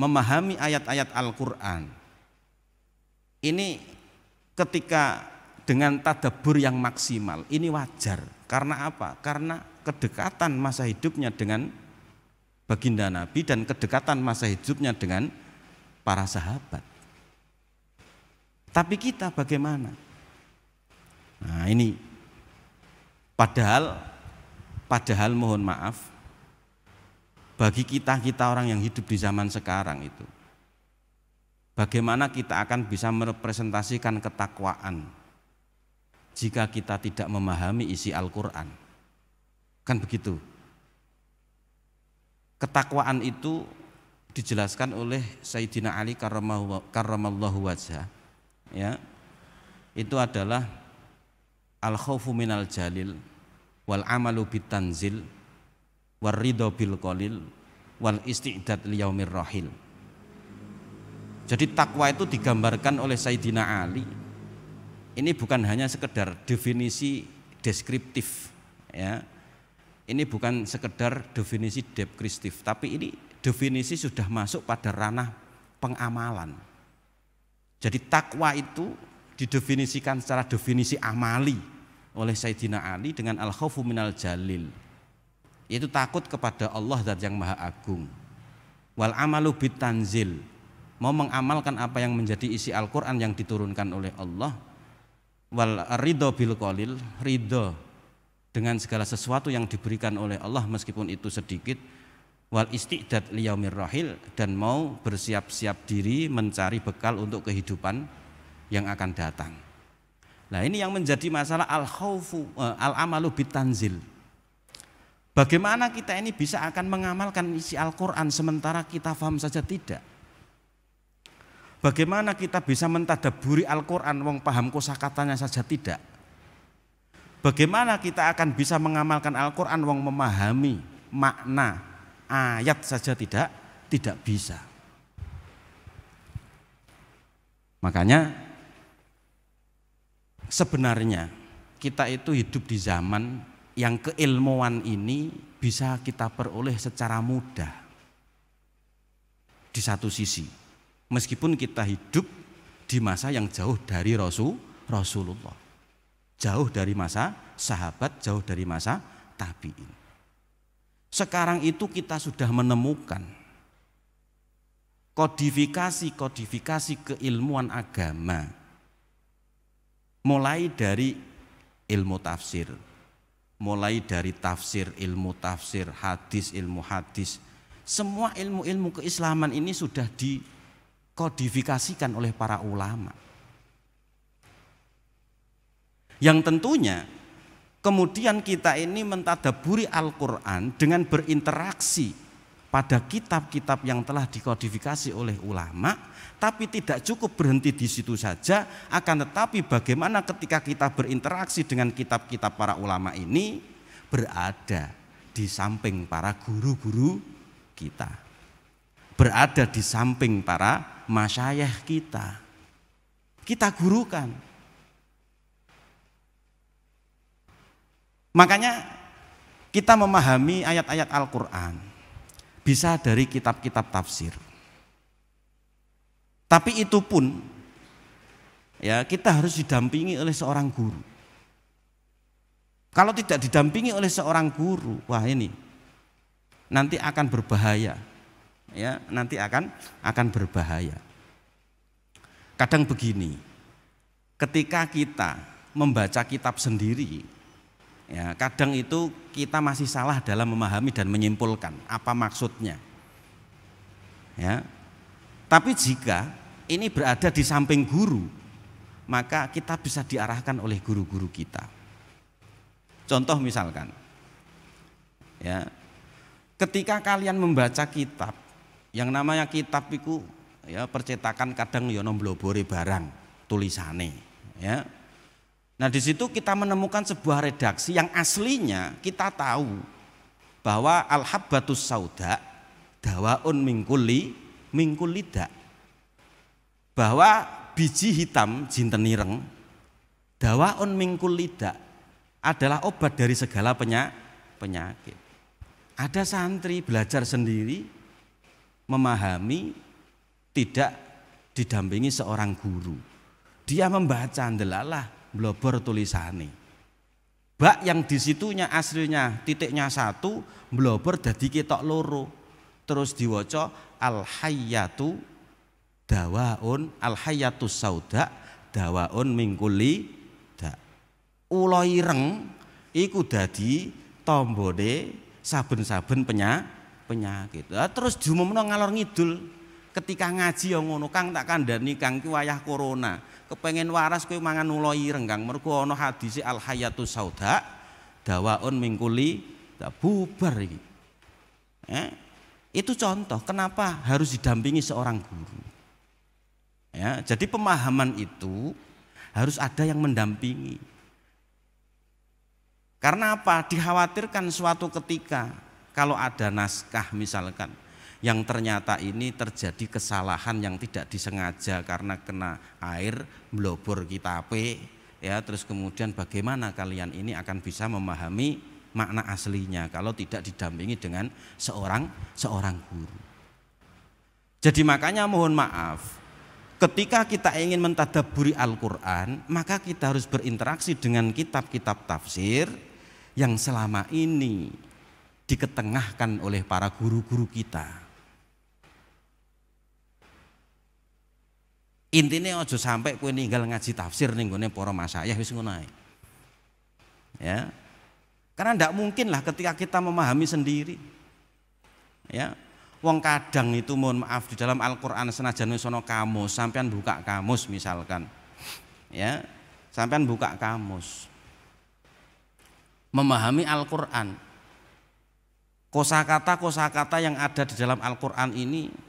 Speaker 1: memahami ayat-ayat Al-Quran. Ini ketika dengan tadabbur yang maksimal, ini wajar. Karena apa? Karena kedekatan masa hidupnya dengan baginda Nabi dan kedekatan masa hidupnya dengan para sahabat. Tapi kita bagaimana? Nah ini, padahal mohon maaf, bagi kita orang yang hidup di zaman sekarang itu, bagaimana kita akan bisa merepresentasikan ketakwaan jika kita tidak memahami isi Al-Quran? Kan begitu. Ketakwaan itu dijelaskan oleh Sayyidina Ali karramallahu wajhah, ya, itu adalah al-khaufu minal jalil wal amalu bitanzil war ridho bil qalil wal isti'dad liyaumir rahil. Jadi takwa itu digambarkan oleh Sayyidina Ali. Ini bukan hanya sekedar definisi deskriptif, ya. Ini bukan sekedar definisi deskriptif, tapi ini definisi sudah masuk pada ranah pengamalan. Jadi takwa itu didefinisikan secara definisi amali oleh Sayyidina Ali dengan al-khaufu minal jalil, yaitu takut kepada Allah Zat yang Maha Agung. Wal amalu bitanzil, mau mengamalkan apa yang menjadi isi Al-Quran yang diturunkan oleh Allah. Wal ridho bil qalil, ridho dengan segala sesuatu yang diberikan oleh Allah meskipun itu sedikit. Wal isti'dad liyaumir rahil, dan mau bersiap-siap diri mencari bekal untuk kehidupan yang akan datang. Nah ini yang menjadi masalah al-khaufu al-amalu bitanzil. Bagaimana kita ini bisa akan mengamalkan isi Al-Quran sementara kita paham saja tidak? Bagaimana kita bisa mentadabburi Al-Quran wong paham kosakatanya saja tidak? Bagaimana kita akan bisa mengamalkan Al-Quran wong memahami makna ayat saja tidak bisa. Makanya sebenarnya kita itu hidup di zaman yang keilmuan ini bisa kita peroleh secara mudah. Di satu sisi, meskipun kita hidup di masa yang jauh dari Rasulullah, jauh dari masa sahabat, jauh dari masa tabi'in. Sekarang itu kita sudah menemukan kodifikasi keilmuan agama, mulai dari ilmu tafsir, mulai dari tafsir, ilmu tafsir, hadis, ilmu hadis. Semua ilmu-ilmu keislaman ini sudah dikodifikasikan oleh para ulama. Yang tentunya kemudian kita ini mentadabburi Al-Quran dengan berinteraksi pada kitab-kitab yang telah dikodifikasi oleh ulama, tapi tidak cukup berhenti di situ saja, akan tetapi bagaimana ketika kita berinteraksi dengan kitab-kitab para ulama ini, berada di samping para guru-guru kita, berada di samping para masyayikh kita gurukan. Makanya kita memahami ayat-ayat Al-Quran bisa dari kitab-kitab tafsir. Tapi itu pun ya kita harus didampingi oleh seorang guru. Kalau tidak didampingi oleh seorang guru, wah ini nanti akan berbahaya. Ya, nanti akan berbahaya. Kadang begini, ketika kita membaca kitab sendiri, ya kadang itu kita masih salah dalam memahami dan menyimpulkan apa maksudnya. Ya. Tapi jika ini berada di samping guru, maka kita bisa diarahkan oleh guru-guru kita. Contoh misalkan, ya, ketika kalian membaca kitab, yang namanya kitab itu ya percetakan kadang ya nomblobore barang tulisane, ya. Nah di situ kita menemukan sebuah redaksi yang aslinya kita tahu bahwa al-habbatus sauda dawaun mingkulida, bahwa biji hitam jinten ireng dawaun mingkulida adalah obat dari segala penyakit. Ada santri belajar sendiri, memahami, tidak didampingi seorang guru. Dia membaca ndelalah blobor tulisane. Bak yang disitunya aslinya titiknya 1, blobor dadi ketok loro. Terus diwaca al-hayyatu dawaun al-hayyatus sauda dawaun mingkuli da. Ula ireng iku dadi tombone saben-saben penyakit. Terus diumumno ngalor ngidul ketika ngaji ya ngono, Kang tak kandhani Kang ki wayah corona. Kepengen waras kowe mangan ula ireng Kang. Mergo ana hadise al hayatus sauda dawaun mingkuli tak bubar iki. Itu contoh kenapa harus didampingi seorang guru. Ya, jadi pemahaman itu harus ada yang mendampingi. Karena apa? Dikhawatirkan suatu ketika kalau ada naskah misalkan yang ternyata ini terjadi kesalahan yang tidak disengaja karena kena air blobor kitabe, ya terus kemudian bagaimana kalian ini akan bisa memahami makna aslinya kalau tidak didampingi dengan seorang guru. Jadi makanya mohon maaf, ketika kita ingin mentadabburi Al-Quran, maka kita harus berinteraksi dengan kitab-kitab tafsir yang selama ini diketengahkan oleh para guru-guru kita. Intinya ojo sampai kowe ninggal ngaji tafsir ning gone para masyayikh wis ngono ae. Ya. Karena tidak mungkin lah ketika kita memahami sendiri. Ya. Wong kadang itu mohon maaf di dalam Al-Qur'an senajan wis ana kamus, sampean buka kamus misalkan. Ya. Sampean buka kamus. Memahami Al-Qur'an. Kosakata yang ada di dalam Al-Qur'an ini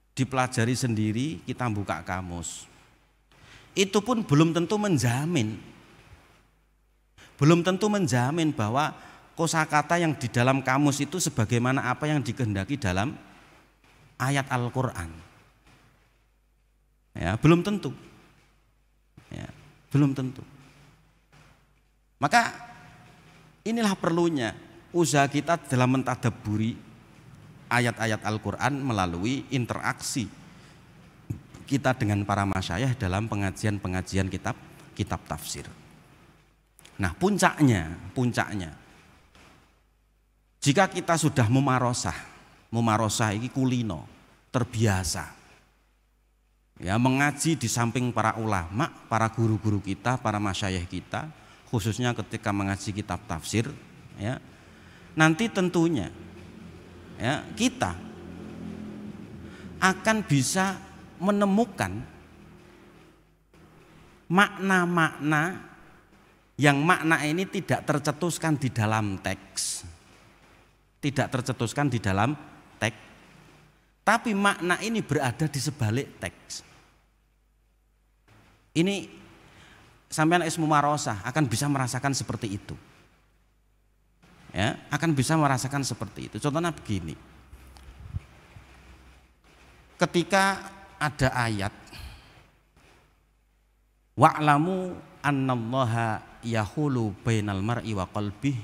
Speaker 1: dipelajari sendiri, kita buka kamus. Itu pun belum tentu menjamin. Belum tentu menjamin bahwa kosakata yang di dalam kamus itu sebagaimana apa yang dikehendaki dalam ayat Al-Qur'an. Ya, belum tentu. Ya, belum tentu. Maka inilah perlunya usaha kita dalam mentadabburi ayat-ayat Al-Qur'an melalui interaksi kita dengan para masyayikh dalam pengajian-pengajian kitab tafsir. Nah, puncaknya jika kita sudah mumarosah ini kulino, terbiasa ya mengaji di samping para ulama, para guru-guru kita, para masyayikh kita, khususnya ketika mengaji kitab tafsir, ya nanti tentunya ya kita akan bisa menemukan makna-makna yang makna ini tidak tercetuskan di dalam teks, tapi makna ini berada di sebalik teks. Ini sampean ismu marosah akan bisa merasakan seperti itu. Ya, akan bisa merasakan seperti itu. Contohnya begini. Ketika ada ayat wa'lamu annallaha yahulu bainal mar'i wa qalbih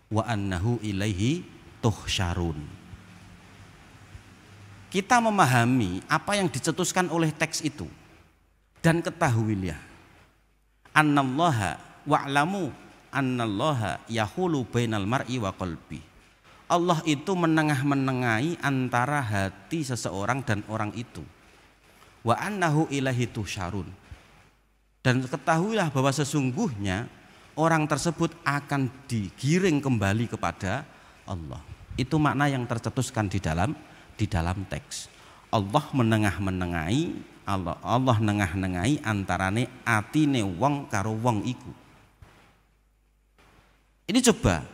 Speaker 1: wa annahu ilaihi tuhsyarun. Kita memahami apa yang dicetuskan oleh teks itu, dan ketahuilah annallaha wa'lamu annallaha yahulu bainal mar'i wa qalbi. Allah itu menengah-menengahi antara hati seseorang dan orang itu. Wa annahu ilaihi tuhsyarun. Dan ketahuilah bahwa sesungguhnya orang tersebut akan digiring kembali kepada Allah. Itu makna yang tercetuskan di dalam teks. Allah menengah-menengahi, Allah nengah-nengahi antarane atine wong karo wong iku. Ini coba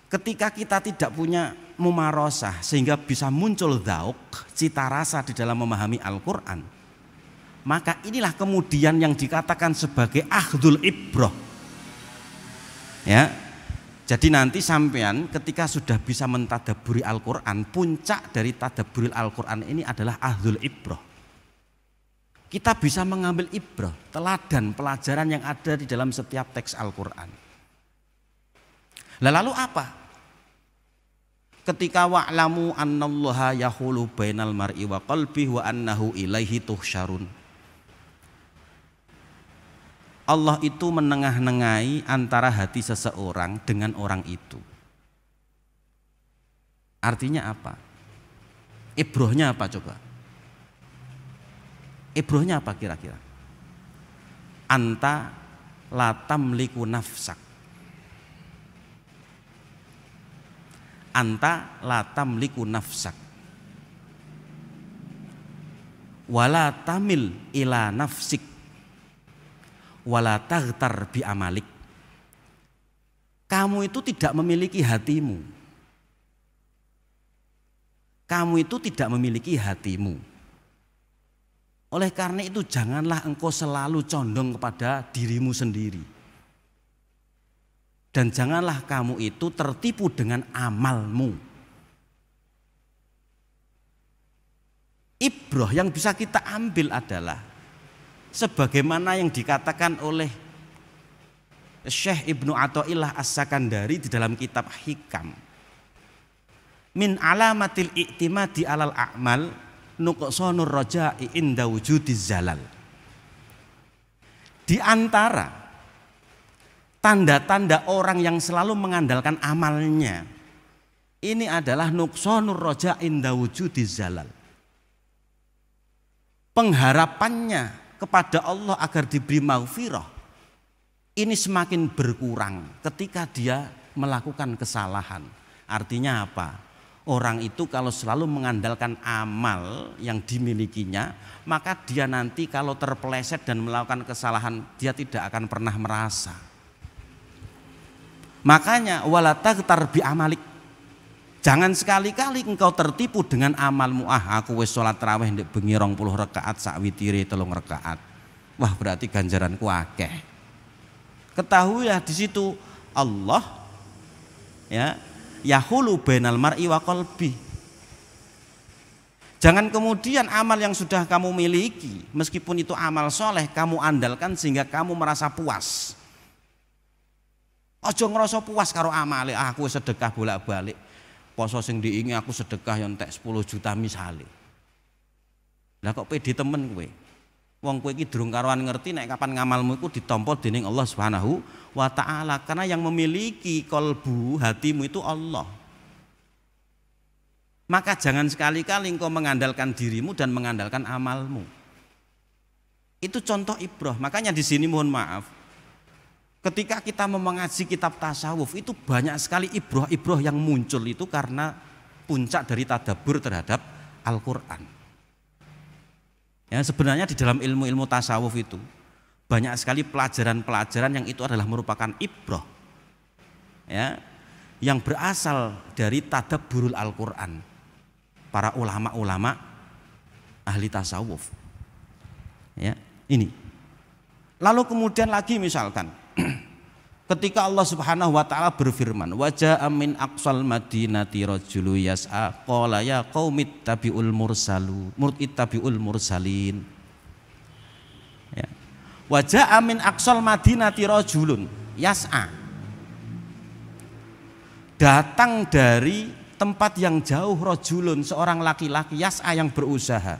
Speaker 1: ketika kita tidak punya mumarosah sehingga bisa muncul dzauk, cita rasa di dalam memahami Al-Qur'an, maka inilah kemudian yang dikatakan sebagai akhdul ibrah. Ya. Jadi nanti sampean ketika sudah bisa mentadabburi Al-Qur'an, puncak dari tadabburi Al-Qur'an ini adalah akhdul ibrah. Kita bisa mengambil ibrah, teladan, pelajaran yang ada di dalam setiap teks Al-Qur'an. Lalu apa? Ketika wa'lamu annallaha yahulu bainal mar'i wa qalbihi wa annahu ilaihi tuhsyarun. Allah itu menengah-nengahi antara hati seseorang dengan orang itu. Artinya apa? Ibrohnya apa coba? Ibrohnya apa kira-kira? Anta la tamliku nafsak. Anta la tamliku nafsak. Wala tamil ila nafsik. Wala taghtar bi amalik. Kamu itu tidak memiliki hatimu. Kamu itu tidak memiliki hatimu. Oleh karena itu janganlah engkau selalu condong kepada dirimu sendiri. Dan janganlah kamu itu tertipu dengan amalmu. Ibrah yang bisa kita ambil adalah sebagaimana yang dikatakan oleh Syekh Ibnu Athaillah As-Sakandari di dalam kitab Hikam. Min alamatil i'timadi alal a'mal nuqsanur raja'i inda wujudiz zalal. Di antara tanda-tanda orang yang selalu mengandalkan amalnya, ini adalah nuqsanur raja'i inda wujudiz zalal. Pengharapannya kepada Allah agar diberi maghfirah ini semakin berkurang ketika dia melakukan kesalahan. Artinya apa? Orang itu kalau selalu mengandalkan amal yang dimilikinya, maka dia nanti kalau terpeleset dan melakukan kesalahan, dia tidak akan pernah merasa. Makanya wala taghtar bi amalik. Jangan sekali-kali engkau tertipu dengan amalmu. Aku wis sholat tarawih ndek bengi 20 rakaat sak witire 3 rakaat. Wah, berarti ganjaranku akeh. Ketahuilah di situ Allah ya yahulu bainal mar'i wa qalbi. Jangan kemudian amal yang sudah kamu miliki, meskipun itu amal soleh, kamu andalkan sehingga kamu merasa puas. Ojo ngerasa puas karo amale. Aku sedekah bolak-balik. Poso sing diingi aku sedekah yang entek 10 juta misale. Lah kok pede temen kowe? Wong kowe iki durung karuan ngerti nek kapan ngamalmu iku ditampa dening Allah Subhanahu wa taala, karena yang memiliki kolbu hatimu itu Allah. Maka jangan sekali-kali engkau mengandalkan dirimu dan mengandalkan amalmu. Itu contoh ibrah. Makanya di sini mohon maaf, ketika kita mengaji kitab tasawuf itu banyak sekali ibrah-ibrah yang muncul itu karena puncak dari tadabbur terhadap Al-Qur'an. Ya, sebenarnya di dalam ilmu-ilmu tasawuf itu banyak sekali pelajaran-pelajaran yang itu adalah merupakan ibrah. Ya, yang berasal dari tadabburul Al-Qur'an. Para ulama-ulama ahli tasawuf. Ya, ini. Lalu kemudian lagi misalkan ketika Allah Subhanahu wa taala berfirman, wa ja'a min aqsal madinati rajulu yas'a qala ya qaumit tabi'ul mursalin. Ya. Wa ja'a min aqsal madinati rajulun. yas'a, datang dari tempat yang jauh, rajulun, seorang laki-laki, yas'a yang berusaha.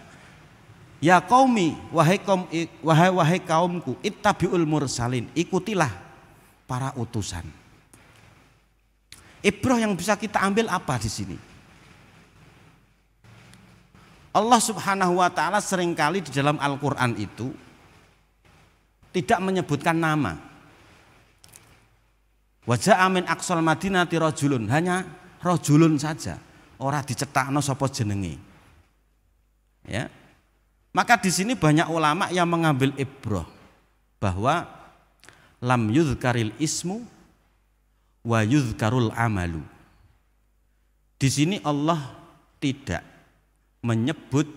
Speaker 1: Ya qaumi, wahai kaumku, ittabi'ul mursalin, ikutilah para utusan. Ibrah yang bisa kita ambil apa di sini? Allah Subhanahu wa taala seringkali di dalam Al-Qur'an itu tidak menyebutkan nama. Wa ja'a min aqsal madinati rajulun, hanya rajulun saja, ora dicetakno sapa jenenge. Ya. Maka di sini banyak ulama yang mengambil ibrah bahwa lam yuzkaril ismu wa yuzkarul amalu. Di sini Allah tidak menyebut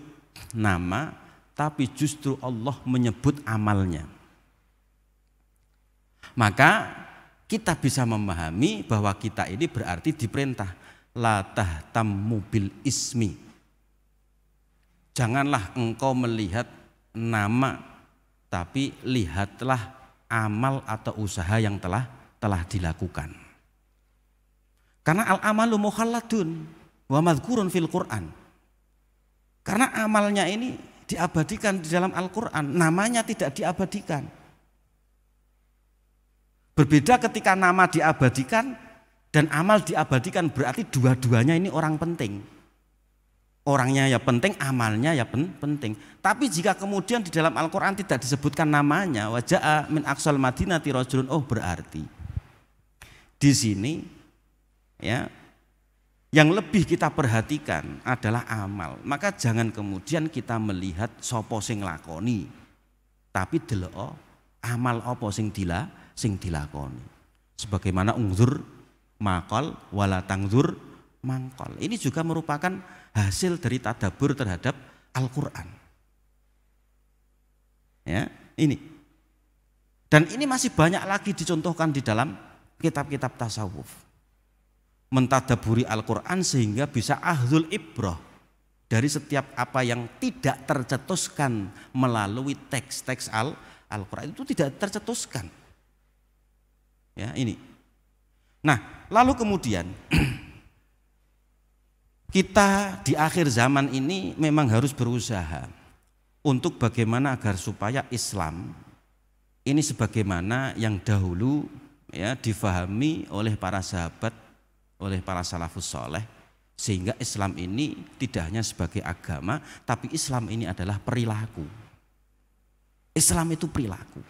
Speaker 1: nama, tapi justru Allah menyebut amalnya. Maka kita bisa memahami bahwa kita ini berarti diperintah la tahtammu bil ismi. Janganlah engkau melihat nama, tapi lihatlah amal atau usaha yang telah dilakukan. Karena al-amalu mukhalladun wa madhkurun fil Qur'an. Karena amalnya ini diabadikan di dalam Al-Qur'an, namanya tidak diabadikan. Berbeda ketika nama diabadikan dan amal diabadikan, berarti dua-duanya ini orang penting. Orangnya ya penting, amalnya ya penting. Tapi jika kemudian di dalam Al-Quran tidak disebutkan namanya, wa ja'a min aqsal madinati rajulun, oh berarti di sini ya yang lebih kita perhatikan adalah amal. Maka jangan kemudian kita melihat sapa sing lakoni, tapi delok amal apa sing dilakoni. Sebagaimana ungzur maqal wala tangzur mangkol. Ini juga merupakan hasil dari tadabbur terhadap Al-Quran. Ya, ini. Dan ini masih banyak lagi dicontohkan di dalam kitab-kitab tasawuf. Mentadaburi Al-Quran sehingga bisa ahlul ibrah dari setiap apa yang tidak tercetuskan melalui teks-teks Al-Quran, itu tidak tercetuskan. Ya, ini. Nah, lalu kemudian kita di akhir zaman ini memang harus berusaha untuk bagaimana agar supaya Islam ini sebagaimana yang dahulu ya difahami oleh para sahabat, oleh para salafus soleh, sehingga Islam ini tidak hanya sebagai agama, tapi Islam ini adalah perilaku. Islam itu perilaku.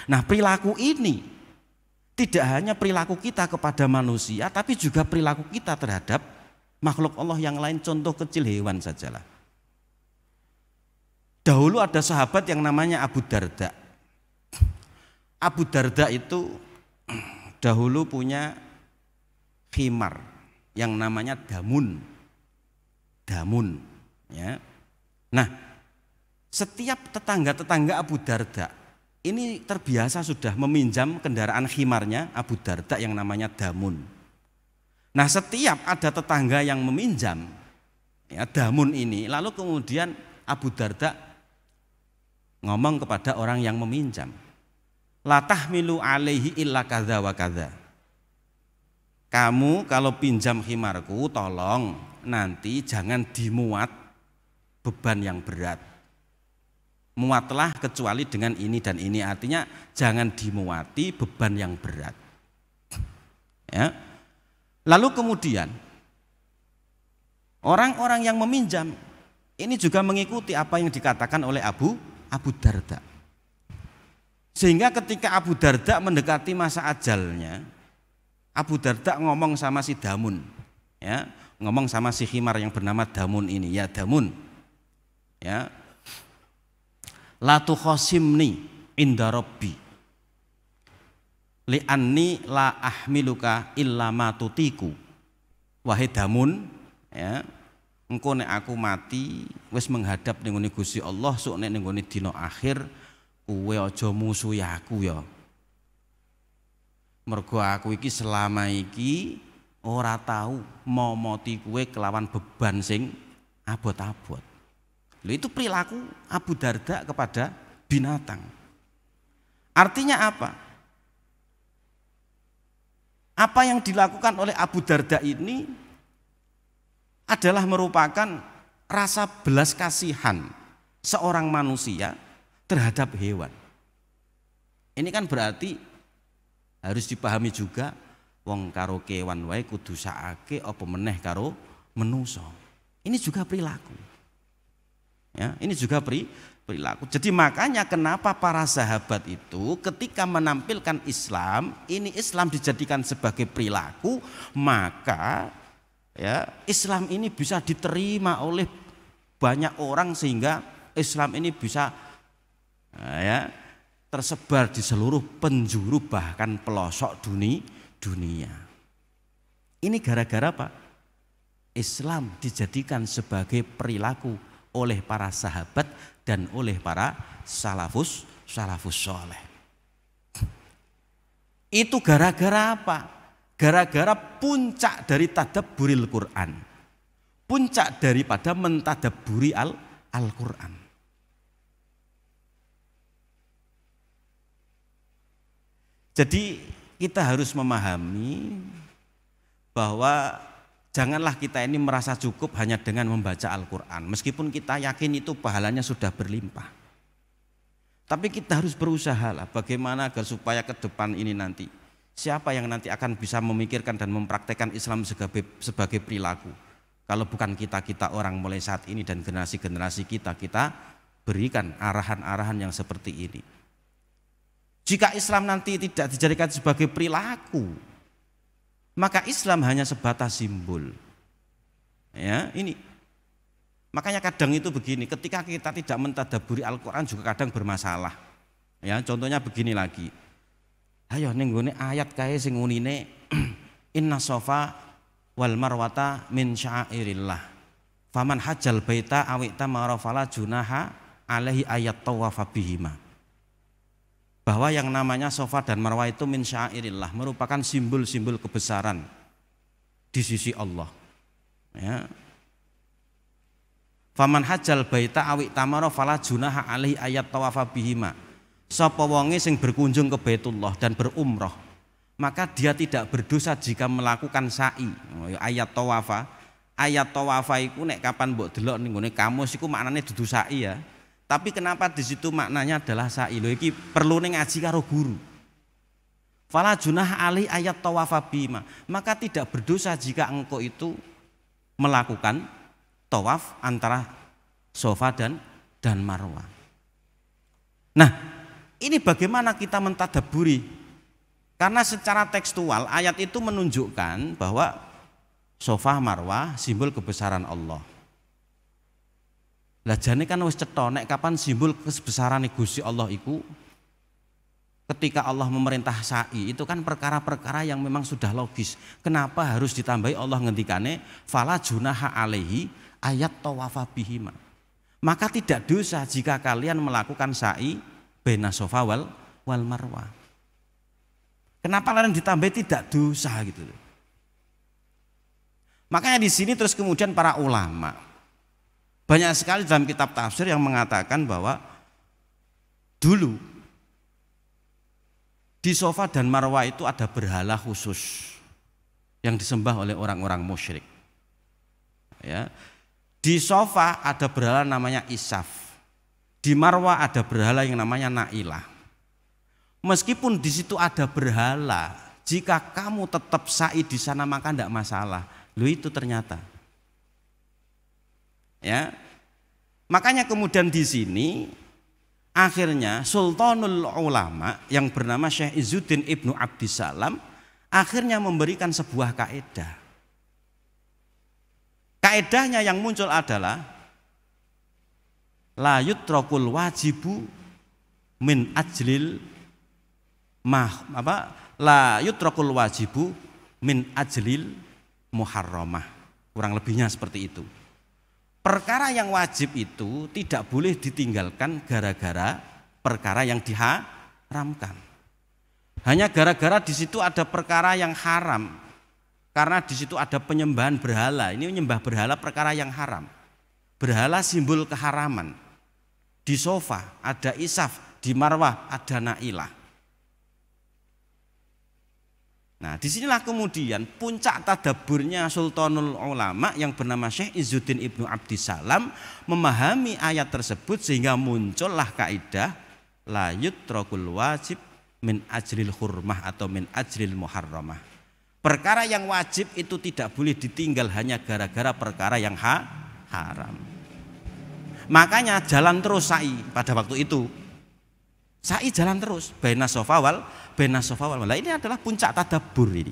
Speaker 1: Nah, perilaku ini tidak hanya perilaku kita kepada manusia, tapi juga perilaku kita terhadap makhluk Allah yang lain. Contoh kecil, hewan sajalah. Dahulu ada sahabat yang namanya Abu Darda. Abu Darda itu dahulu punya khimar yang namanya damun. Damun, ya. Nah, setiap tetangga-tetangga Abu Darda ini terbiasa sudah meminjam kendaraan khimarnya Abu Darda yang namanya damun. Nah, setiap ada tetangga yang meminjam ya damun ini, lalu kemudian Abu Darda ngomong kepada orang yang meminjam, la tahmilu alaihi illa kadza wa kadza. Kamu kalau pinjam khimarku tolong nanti jangan dimuat beban yang berat. Muatlah kecuali dengan ini dan ini, artinya jangan dimuati beban yang berat. Ya. Lalu kemudian orang-orang yang meminjam ini juga mengikuti apa yang dikatakan oleh Abu Darda. Sehingga ketika Abu Darda mendekati masa ajalnya, Abu Darda ngomong sama si damun, ya, ngomong sama si khimar yang bernama damun ini, ya damun, ya, la tukhosimni inda rabbi li'anni la ahmiluka illa ma tutiku. Wahai damun, ya, engko nek aku mati wis menghadap ning ngene Gusti Allah, sok nek ning ngene dina akhir kowe aja musuhi aku ya. Mergo aku iki selama iki ora tahu momoti kowe kelawan beban sing abot-abot. Lho, itu perilaku Abu Darda kepada binatang. Artinya apa? Apa yang dilakukan oleh Abu Darda ini adalah merupakan rasa belas kasihan seorang manusia terhadap hewan. Ini kan berarti harus dipahami juga wong karo kewan wae kudu sakake apa meneh karo manusa. Ini juga perilaku. Ya, ini juga perilaku. Jadi makanya kenapa para sahabat itu ketika menampilkan Islam, ini Islam dijadikan sebagai perilaku, maka ya Islam ini bisa diterima oleh banyak orang sehingga Islam ini bisa ya tersebar di seluruh penjuru bahkan pelosok dunia. Ini gara-gara apa? Islam dijadikan sebagai perilaku oleh para sahabat dan oleh para salafus soleh. Itu gara-gara apa? Gara-gara puncak dari tadabburil Quran, puncak daripada mentadabburi Al-Quran. Jadi kita harus memahami bahwa janganlah kita ini merasa cukup hanya dengan membaca Al-Quran. Meskipun kita yakin itu pahalanya sudah berlimpah. Tapi kita harus berusaha lah bagaimana agar supaya ke depan ini nanti siapa yang nanti akan bisa memikirkan dan mempraktekkan Islam sebagai perilaku. Kalau bukan kita orang mulai saat ini dan generasi-generasi kita berikan arahan-arahan yang seperti ini. Jika Islam nanti tidak dijadikan sebagai perilaku, maka Islam hanya sebatas simbol. Ya, ini. Makanya kadang itu begini, ketika kita tidak mentadabburi Al-Quran juga kadang bermasalah. Ya, contohnya begini lagi. Ayo ning gone ayat kae sing unine inna sofa wal marwata min syairillah. Faman hajjal baita awita marafala junaha alaihi ayat tawafa bihima. Bahwa yang namanya Sofa dan Marwah itu min syairillah, merupakan simbol-simbol kebesaran di sisi Allah. Ya. Faman hajjal baita awi tamara fala junaha alaihi ayat tawafa bihima. Sapa wonge sing berkunjung ke Baitullah dan berumrah, maka dia tidak berdosa jika melakukan sa'i. Ayat tawafa iku nek kapan mbok delok ning ngene kamus iku maknane dudu sa'i ya. Tapi kenapa di situ maknanya adalah sa'i? Lho iki perlu ning ngaji karo guru. Fala junah alai ayat tawafa bima. Maka tidak berdosa jika engkau itu melakukan tawaf antara Sofa dan Marwah. Nah, ini bagaimana kita mentadabburi? Karena secara tekstual ayat itu menunjukkan bahwa Sofa Marwah simbol kebesaran Allah. Lah jane kan wis cetha nek kapan simbol kebesaran Gusti Allah iku ketika Allah memerintah sa'i itu kan perkara-perkara yang memang sudah logis. Kenapa harus ditambahi Allah ngendikane fala junaha alaihi ayat tawafa bihima. Maka tidak dosa jika kalian melakukan sa'i baina Sofa wal Marwah. Kenapa kalian ditambahi tidak dosa gitu. Makanya di sini terus kemudian para ulama banyak sekali dalam kitab tafsir yang mengatakan bahwa dulu di Sofa dan Marwah itu ada berhala khusus yang disembah oleh orang-orang musyrik. Ya. Di Sofa ada berhala namanya Isaf. Di Marwah ada berhala yang namanya Nailah. Meskipun di situ ada berhala, jika kamu tetap sa'i di sana maka tidak masalah. Loh itu ternyata. Ya, makanya kemudian di sini akhirnya Sultanul Ulama yang bernama Syekh Izzuddin Ibnu Abdissalam akhirnya memberikan sebuah kaidah. Kaidahnya yang muncul adalah la yutrakul wajibu min ajlil la yutrakul wajibu min ajlil muharramah. Kurang lebihnya seperti itu. Perkara yang wajib itu tidak boleh ditinggalkan gara-gara perkara yang diharamkan. Hanya gara-gara di situ ada perkara yang haram. Karena di situ ada penyembahan berhala. Ini menyembah berhala perkara yang haram. Berhala simbol keharaman. Di Sofa ada Isaf, di Marwah ada Nailah. Nah, disinilah kemudian puncak tadaburnya Sultanul Ulama yang bernama Syekh Izzuddin Ibnu Abdissalam memahami ayat tersebut sehingga muncullah kaidah la yutrakul wajib min ajril hurmah atau min ajril muharramah. Perkara yang wajib itu tidak boleh ditinggal hanya gara-gara perkara yang haram. Makanya jalan terus sa'i pada waktu itu. Sa'i jalan terus baina safa wal Nah, ini adalah puncak tadabbur ini.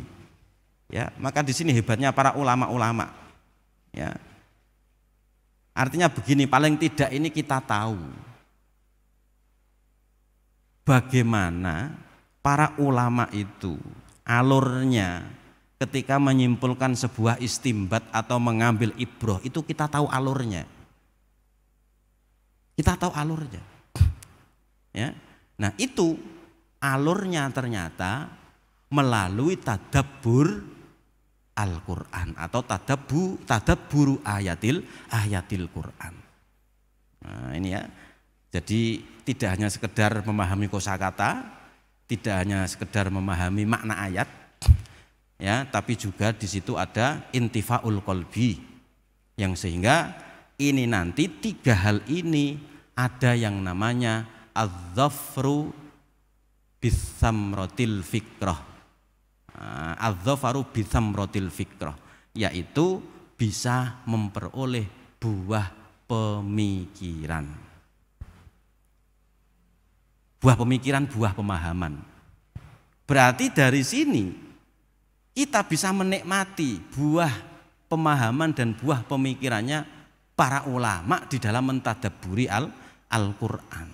Speaker 1: Ya, maka di sini hebatnya para ulama-ulama. Ya. Artinya begini, paling tidak ini kita tahu bagaimana para ulama itu alurnya ketika menyimpulkan sebuah istimbat atau mengambil ibroh, itu kita tahu alurnya. Kita tahu alurnya. Ya. Nah, itu alurnya ternyata melalui tadabbur Al-Quran atau tadabburu ayatil Quran. Nah, ini ya. Jadi tidak hanya sekedar memahami kosakata, tidak hanya sekedar memahami makna ayat, ya, tapi juga di situ ada intifaul qalbi, yang sehingga ini nanti tiga hal ini ada yang namanya az-zafru bisamrotil fikrah, az-zafaru bisamrotil fikrah, yaitu bisa memperoleh buah pemikiran, buah pemahaman. Berarti dari sini kita bisa menikmati buah pemahaman dan buah pemikirannya para ulama di dalam mentadabburi Al-Quran.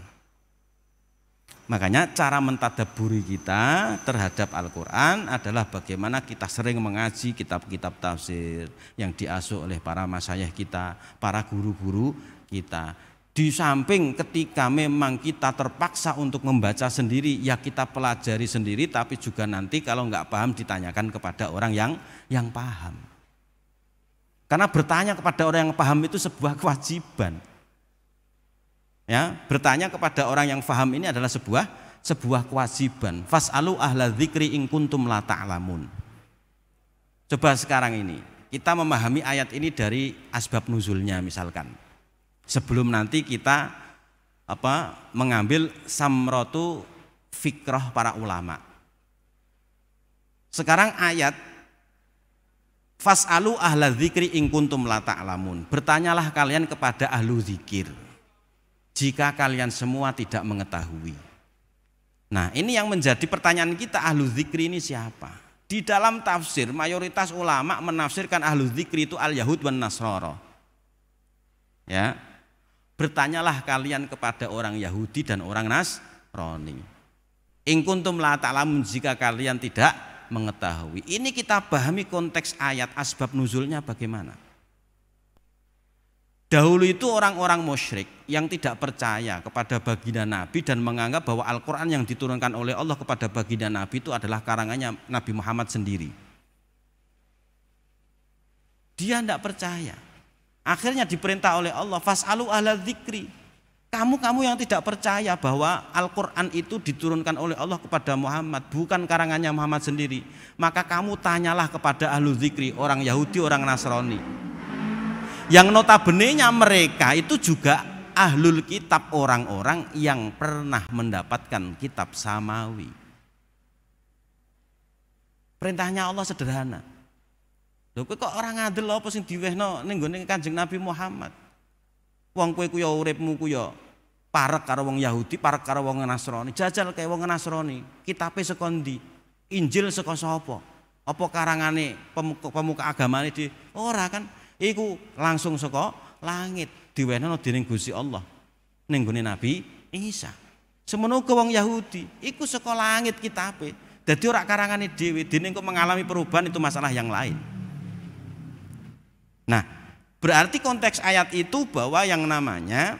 Speaker 1: Makanya cara mentadabburi kita terhadap Al-Quran adalah bagaimana kita sering mengaji kitab-kitab tafsir yang diasuh oleh para masyayikh kita, para guru-guru kita. Di samping ketika memang kita terpaksa untuk membaca sendiri, ya kita pelajari sendiri, tapi juga nanti kalau nggak paham ditanyakan kepada orang yang paham. Karena bertanya kepada orang yang paham itu sebuah kewajiban. Ya, bertanya kepada orang yang paham ini adalah sebuah kewajiban. Fas'alu ahla dzikri in kuntum la ta'lamun. Coba sekarang ini kita memahami ayat ini dari asbab nuzulnya misalkan. Sebelum nanti kita mengambil samratu fikrah para ulama. Sekarang ayat fas'alu ahla dzikri in kuntum la ta'lamun. Bertanyalah kalian kepada ahlu zikir jika kalian semua tidak mengetahui. Nah, ini yang menjadi pertanyaan kita, ahlu zikri ini siapa? Di dalam tafsir mayoritas ulama menafsirkan ahlu zikri itu al-Yahud wan Nasara. Ya. Bertanyalah kalian kepada orang Yahudi dan orang Nasrani. In kuntum la ta'lamun, jika kalian tidak mengetahui. Ini kita pahami konteks ayat, asbab nuzulnya bagaimana. Dahulu itu orang-orang musyrik yang tidak percaya kepada baginda Nabi dan menganggap bahwa Al-Quran yang diturunkan oleh Allah kepada baginda Nabi itu adalah karangannya Nabi Muhammad sendiri. Dia tidak percaya. Akhirnya diperintah oleh Allah, fas'alu ahla dzikri. Kamu yang tidak percaya bahwa Al-Quran itu diturunkan oleh Allah kepada Muhammad, bukan karangannya Muhammad sendiri, maka kamu tanyalah kepada ahlu dzikri, orang Yahudi, orang Nasrani. Yang notabene-nya mereka itu juga ahlul kitab, orang-orang yang pernah mendapatkan kitab samawi. Perintahnya Allah sederhana. Lho kok orang ngadil apa sing diwehno ning nggone Kanjeng Nabi Muhammad? Wong kowe ku ya uripmu ku ya parek karo wong Yahudi, parek karo wong Nasrani. Jajal kaya wong Nasrani, kitabe saka ndi? Injil saka sapa? Apa karangane pemuka agamane di ora kan? Iku langsung saka langit diwehnono dening Gusti Allah ning nggone Nabi Isa. Semono uga wong Yahudi iku saka langit kitabe. Dadi ora karangane dhewe, dene kok mengalami perubahan itu masalah yang lain. Nah, berarti konteks ayat itu bahwa yang namanya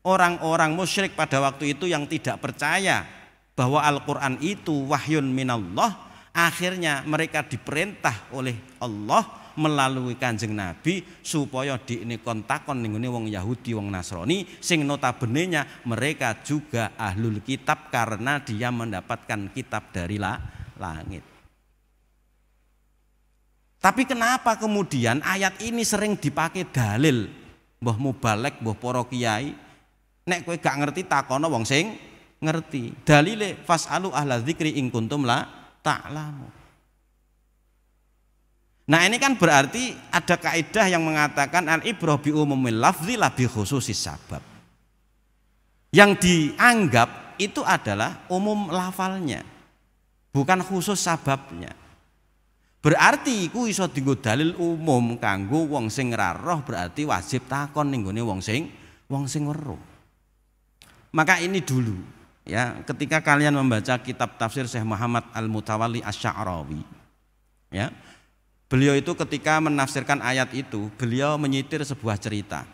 Speaker 1: orang-orang musyrik pada waktu itu yang tidak percaya bahwa Al-Quran itu wahyun minallah, akhirnya mereka diperintah oleh Allah melalui Kanjeng Nabi supaya diikon takon ning ngene wong Yahudi, wong Nasrani sing notabene-nya mereka juga ahlul kitab karena dia mendapatkan kitab dari langit. Tapi kenapa kemudian ayat ini sering dipakai dalil? Mbah mubalek, mbah para kiai, nek kowe gak ngerti takono wong sing ngerti. Dalile fasalu ahla dzikri in kuntum la ta'lamu. Nah ini kan berarti ada kaidah yang mengatakan al-ibrah bi umumil lafzi la bi khususis sabab. Yang dianggap itu adalah umum lafalnya, bukan khusus sababnya. Berarti iku iso dienggo dalil umum kanggo wong sing ora roh, berarti wajib takon ning gone wong sing weruh. Maka ini dulu ya, ketika kalian membaca kitab tafsir Syekh Muhammad Al-Mutawalli Asy-Sya'rawi ya, beliau itu ketika menafsirkan ayat itu, beliau menyitir sebuah cerita.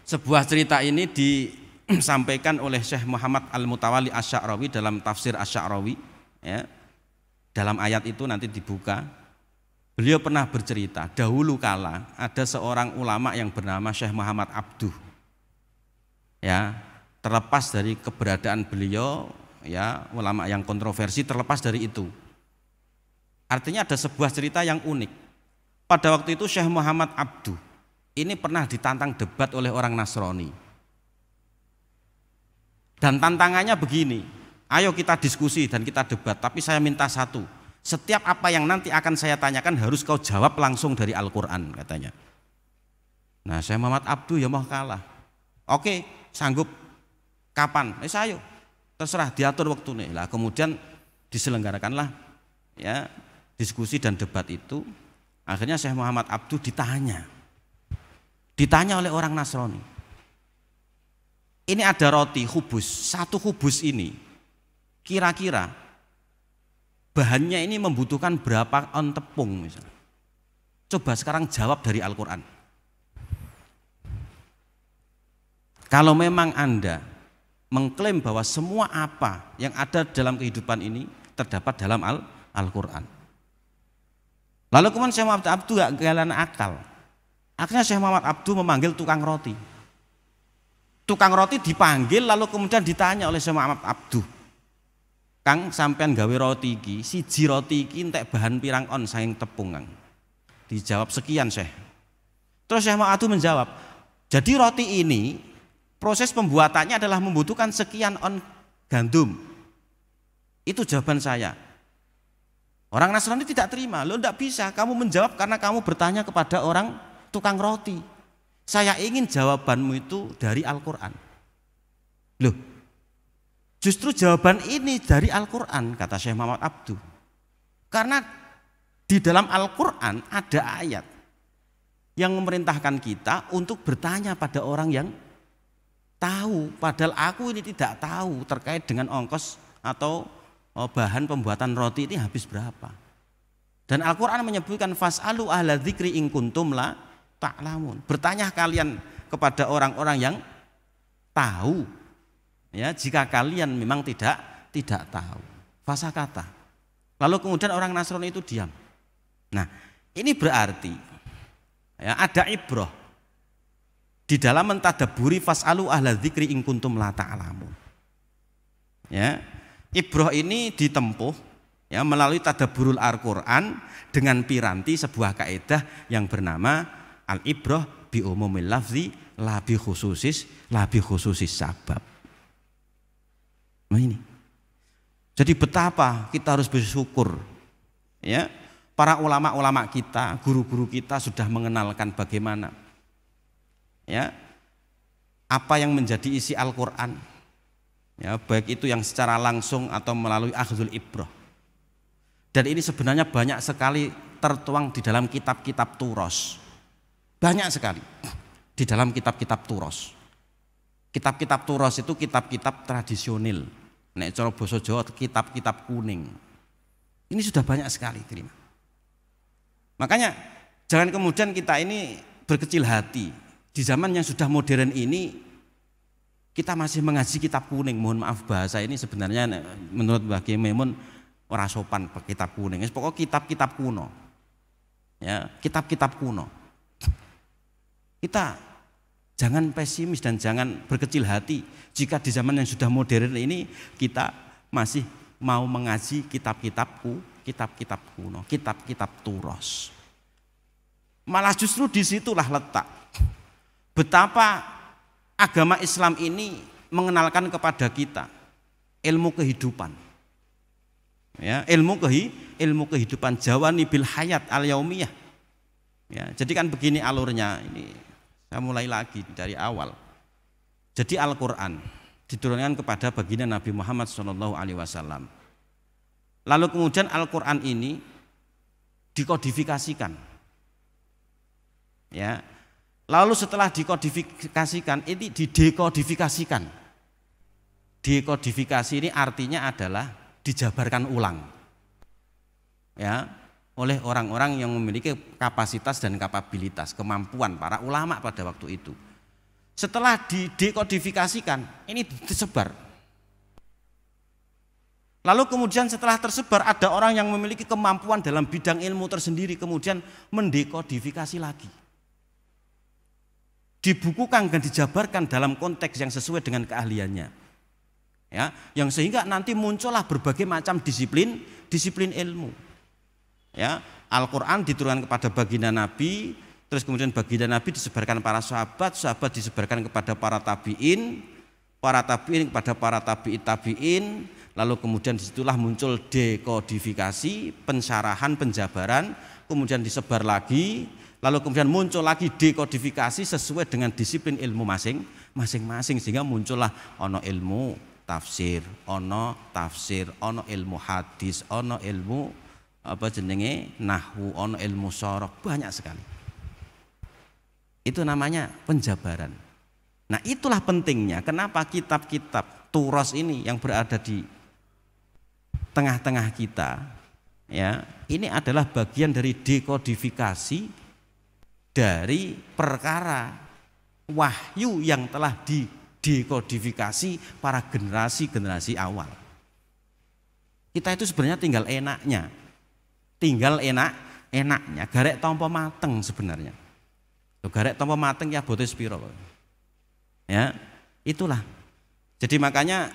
Speaker 1: Sebuah cerita ini disampaikan oleh Syekh Muhammad Al-Mutawalli Asy-Sya'rawi dalam tafsir Asy-Sya'rawi ya. Dalam ayat itu nanti dibuka, beliau pernah bercerita dahulu kala ada seorang ulama yang bernama Syekh Muhammad Abduh. Ya, terlepas dari keberadaan beliau ya, ulama yang kontroversi, terlepas dari itu. Artinya ada sebuah cerita yang unik. Pada waktu itu Syekh Muhammad Abduh ini pernah ditantang debat oleh orang Nasrani. Dan tantangannya begini, ayo kita diskusi dan kita debat, tapi saya minta satu, setiap apa yang nanti akan saya tanyakan harus kau jawab langsung dari Al-Quran, katanya. Nah Syekh Muhammad Abduh ya mau kalah. Oke, sanggup. Kapan? Ayo, terserah, diatur waktu nih. Lah kemudian diselenggarakanlah ya diskusi dan debat itu. Akhirnya Syekh Muhammad Abduh ditanya oleh orang Nasrani. Ini ada roti khubus, satu khubus ini kira-kira bahannya ini membutuhkan berapa on tepung misalnya. Coba sekarang jawab dari Al-Quran. Kalau memang Anda mengklaim bahwa semua apa yang ada dalam kehidupan ini terdapat dalam Al-Quran. Lalu kemudian Syekh Muhammad Abduh gak kehilangan akal. Akhirnya Syekh Muhammad Abduh memanggil tukang roti. Tukang roti dipanggil lalu kemudian ditanya oleh Syekh Muhammad Abduh, Kang sampean gawe roti iki, siji roti iki entek bahan pirang on saking tepung Kang. Dijawab sekian Syekh. Terus Syekh Muhammad Abduh menjawab, jadi roti ini proses pembuatannya adalah membutuhkan sekian on gandum. Itu jawaban saya. Orang Nasrani tidak terima, lo tidak bisa, kamu menjawab karena kamu bertanya kepada orang tukang roti. Saya ingin jawabanmu itu dari Al-Quran. Loh, justru jawaban ini dari Al-Quran, kata Syekh Muhammad Abduh. Karena di dalam Al-Quran ada ayat yang memerintahkan kita untuk bertanya pada orang yang tahu. Padahal aku ini tidak tahu terkait dengan ongkos atau bahan pembuatan roti ini habis berapa. Dan Al-Quran menyebutkan fas'alu ahla dzikri in kuntum la ta'lamun. Bertanya kalian kepada orang-orang yang tahu. Ya, jika kalian memang tidak tahu. Fasakata. Lalu kemudian orang Nasrani itu diam. Nah, ini berarti ya, ada ibrah di dalam mentadaburi fas'alu ahla dzikri in kuntum la ta'lamun. Ya, ibrah ini ditempuh ya melalui tadabburul Al-Qur'an dengan piranti sebuah kaidah yang bernama al-ibrah bi umumil lafzi la bi khususis sabab. Nah ini. Jadi betapa kita harus bersyukur ya, para ulama-ulama kita, guru-guru kita sudah mengenalkan bagaimana ya apa yang menjadi isi Al-Qur'an. Ya, baik itu yang secara langsung atau melalui akhdhul ibrah. Dan ini sebenarnya banyak sekali tertuang di dalam kitab-kitab turos. Banyak sekali di dalam kitab-kitab turos. Kitab-kitab turos itu kitab-kitab tradisional. Nek cara basa Jawa kitab-kitab kuning. Ini sudah banyak sekali, terima. Makanya jangan kemudian kita ini berkecil hati. Di zaman yang sudah modern ini kita masih mengaji kitab kuning. Mohon maaf bahasa ini sebenarnya menurut Mbah Kiai Maimun ora sopan kitab kuning. Pokoknya kitab-kitab kuno. Ya, kitab-kitab kuno. Kita jangan pesimis dan jangan berkecil hati jika di zaman yang sudah modern ini kita masih mau mengaji kitab-kitab kitab-kitab kuno, kitab-kitab turos. Malah justru disitulah letak betapa agama Islam ini mengenalkan kepada kita ilmu kehidupan. Ya, ilmu kehidupan jawani bil hayat al yaumiyah. Ya, jadi kan begini alurnya ini. Saya mulai lagi dari awal. Jadi Al-Qur'an diturunkan kepada baginda Nabi Muhammad SAW. Lalu kemudian Al-Qur'an ini dikodifikasikan. Ya. Lalu setelah dikodifikasikan ini didekodifikasikan. Dekodifikasi ini artinya adalah dijabarkan ulang. Ya, oleh orang-orang yang memiliki kapasitas dan kapabilitas, kemampuan para ulama pada waktu itu. Setelah didekodifikasikan, ini disebar. Lalu kemudian setelah tersebar ada orang yang memiliki kemampuan dalam bidang ilmu tersendiri kemudian mendekodifikasi lagi. Dibukukan dan dijabarkan dalam konteks yang sesuai dengan keahliannya. Ya, yang sehingga nanti muncullah berbagai macam disiplin ilmu. Ya, Al-Qur'an diturunkan kepada baginda Nabi, terus kemudian baginda Nabi disebarkan para sahabat disebarkan kepada para tabi'in kepada para tabi'in, lalu kemudian disitulah muncul dekodifikasi, pensyarahan, penjabaran, kemudian disebar lagi, lalu kemudian muncul lagi dekodifikasi sesuai dengan disiplin ilmu masing-masing sehingga muncullah ono ilmu tafsir, ono ilmu hadis, ono ilmu nahwu, ono ilmu sorok, banyak sekali. Itu namanya penjabaran. Nah, itulah pentingnya kenapa kitab-kitab turos ini yang berada di tengah-tengah kita, ya, ini adalah bagian dari dekodifikasi dari perkara wahyu yang telah didekodifikasi para generasi awal. Kita itu sebenarnya tinggal enaknya, garek tompo mateng sebenarnya. Garek tompo mateng ya botes piro. Ya, itulah. Jadi makanya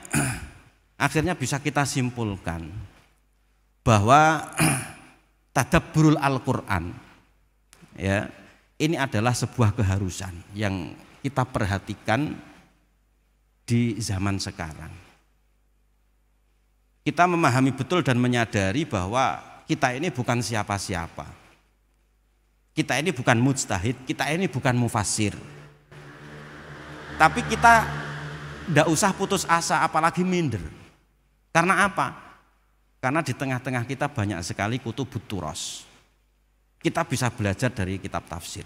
Speaker 1: akhirnya bisa kita simpulkan bahwa tadabburul Al-Qur'an, ya, ini adalah sebuah keharusan yang kita perhatikan di zaman sekarang. Kita memahami betul dan menyadari bahwa kita ini bukan siapa-siapa. Kita ini bukan mujtahid, kita ini bukan mufassir. Tapi kita tidak usah putus asa apalagi minder. Karena apa? Karena di tengah-tengah kita banyak sekali kutubut turos. Kita bisa belajar dari kitab tafsir.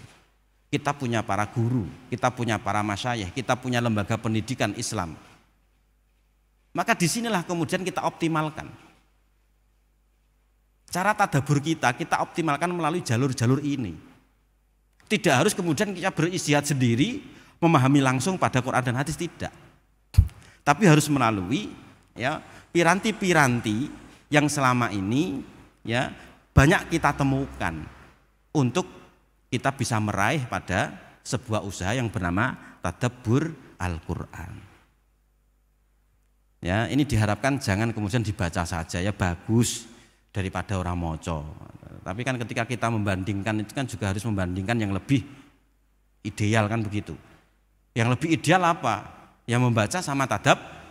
Speaker 1: Kita punya para guru, kita punya para masyayikh, kita punya lembaga pendidikan Islam. Maka disinilah kemudian kita optimalkan. Cara tadabbur kita optimalkan melalui jalur-jalur ini. Tidak harus kemudian kita beristihad sendiri, memahami langsung pada Quran dan hadis, tidak. Tapi harus melalui, ya, piranti-piranti yang selama ini, ya, banyak kita temukan untuk kita bisa meraih pada sebuah usaha yang bernama tadabbur Al-Qur'an. Ya, ini diharapkan jangan kemudian dibaca saja, ya, bagus daripada orang moco. Tapi kan ketika kita membandingkan itu kan juga harus membandingkan yang lebih ideal, kan begitu. Yang lebih ideal apa? Yang membaca sama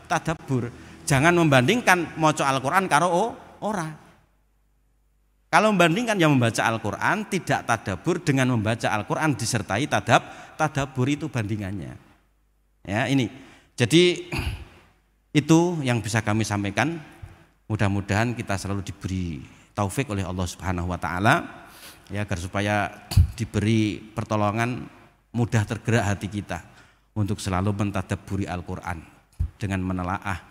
Speaker 1: tadabbur. Jangan membandingkan moco Al-Qur'an karo ora. Kalau membandingkan yang membaca Al-Qur'an tidak tadabbur dengan membaca Al-Qur'an disertai tadabbur, itu bandingannya. Ya, ini. Jadi itu yang bisa kami sampaikan. Mudah-mudahan kita selalu diberi taufik oleh Allah Subhanahu wa taala, ya, agar supaya diberi pertolongan, mudah tergerak hati kita untuk selalu mentadabburi Al-Qur'an dengan menelaah,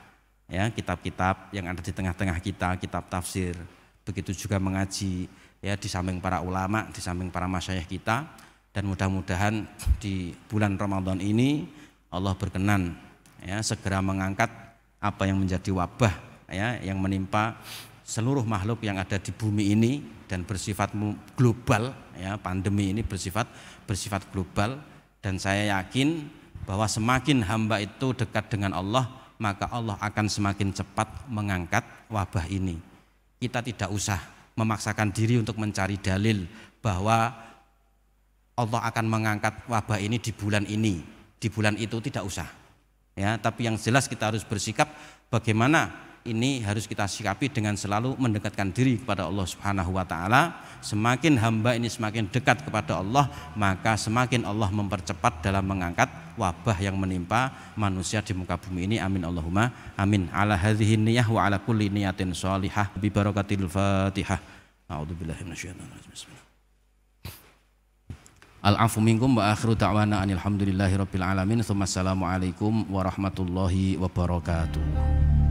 Speaker 1: ya, kitab-kitab yang ada di tengah-tengah kita, kitab tafsir, begitu juga mengaji, ya, di samping para ulama, di samping para masyayikh kita. Dan mudah-mudahan di bulan Ramadan ini Allah berkenan, ya, segera mengangkat apa yang menjadi wabah, ya, yang menimpa seluruh makhluk yang ada di bumi ini dan bersifat global, ya, pandemi ini bersifat global. Dan saya yakin bahwa semakin hamba itu dekat dengan Allah, maka Allah akan semakin cepat mengangkat wabah ini. Kita tidak usah memaksakan diri untuk mencari dalil bahwa Allah akan mengangkat wabah ini di bulan ini, di bulan itu, tidak usah. Ya, tapi yang jelas kita harus bersikap bagaimana ini harus kita sikapi dengan selalu mendekatkan diri kepada Allah Subhanahu wa taala. Semakin hamba ini semakin dekat kepada Allah, maka semakin Allah mempercepat dalam mengangkat wabah yang menimpa manusia di muka bumi ini. Amin Allahumma amin. Ala hadhihi niyah wa ala kulli niyatin shalihah bi barakatil Fatihah. A'udzubillahi minasyaitonir rajim. Bismillah. Al-afu minkum wa akhiru da'wana anil hamdulillahi rabbil alamin. Tsumma assalamu alaikum warahmatullahi wabarakatuh.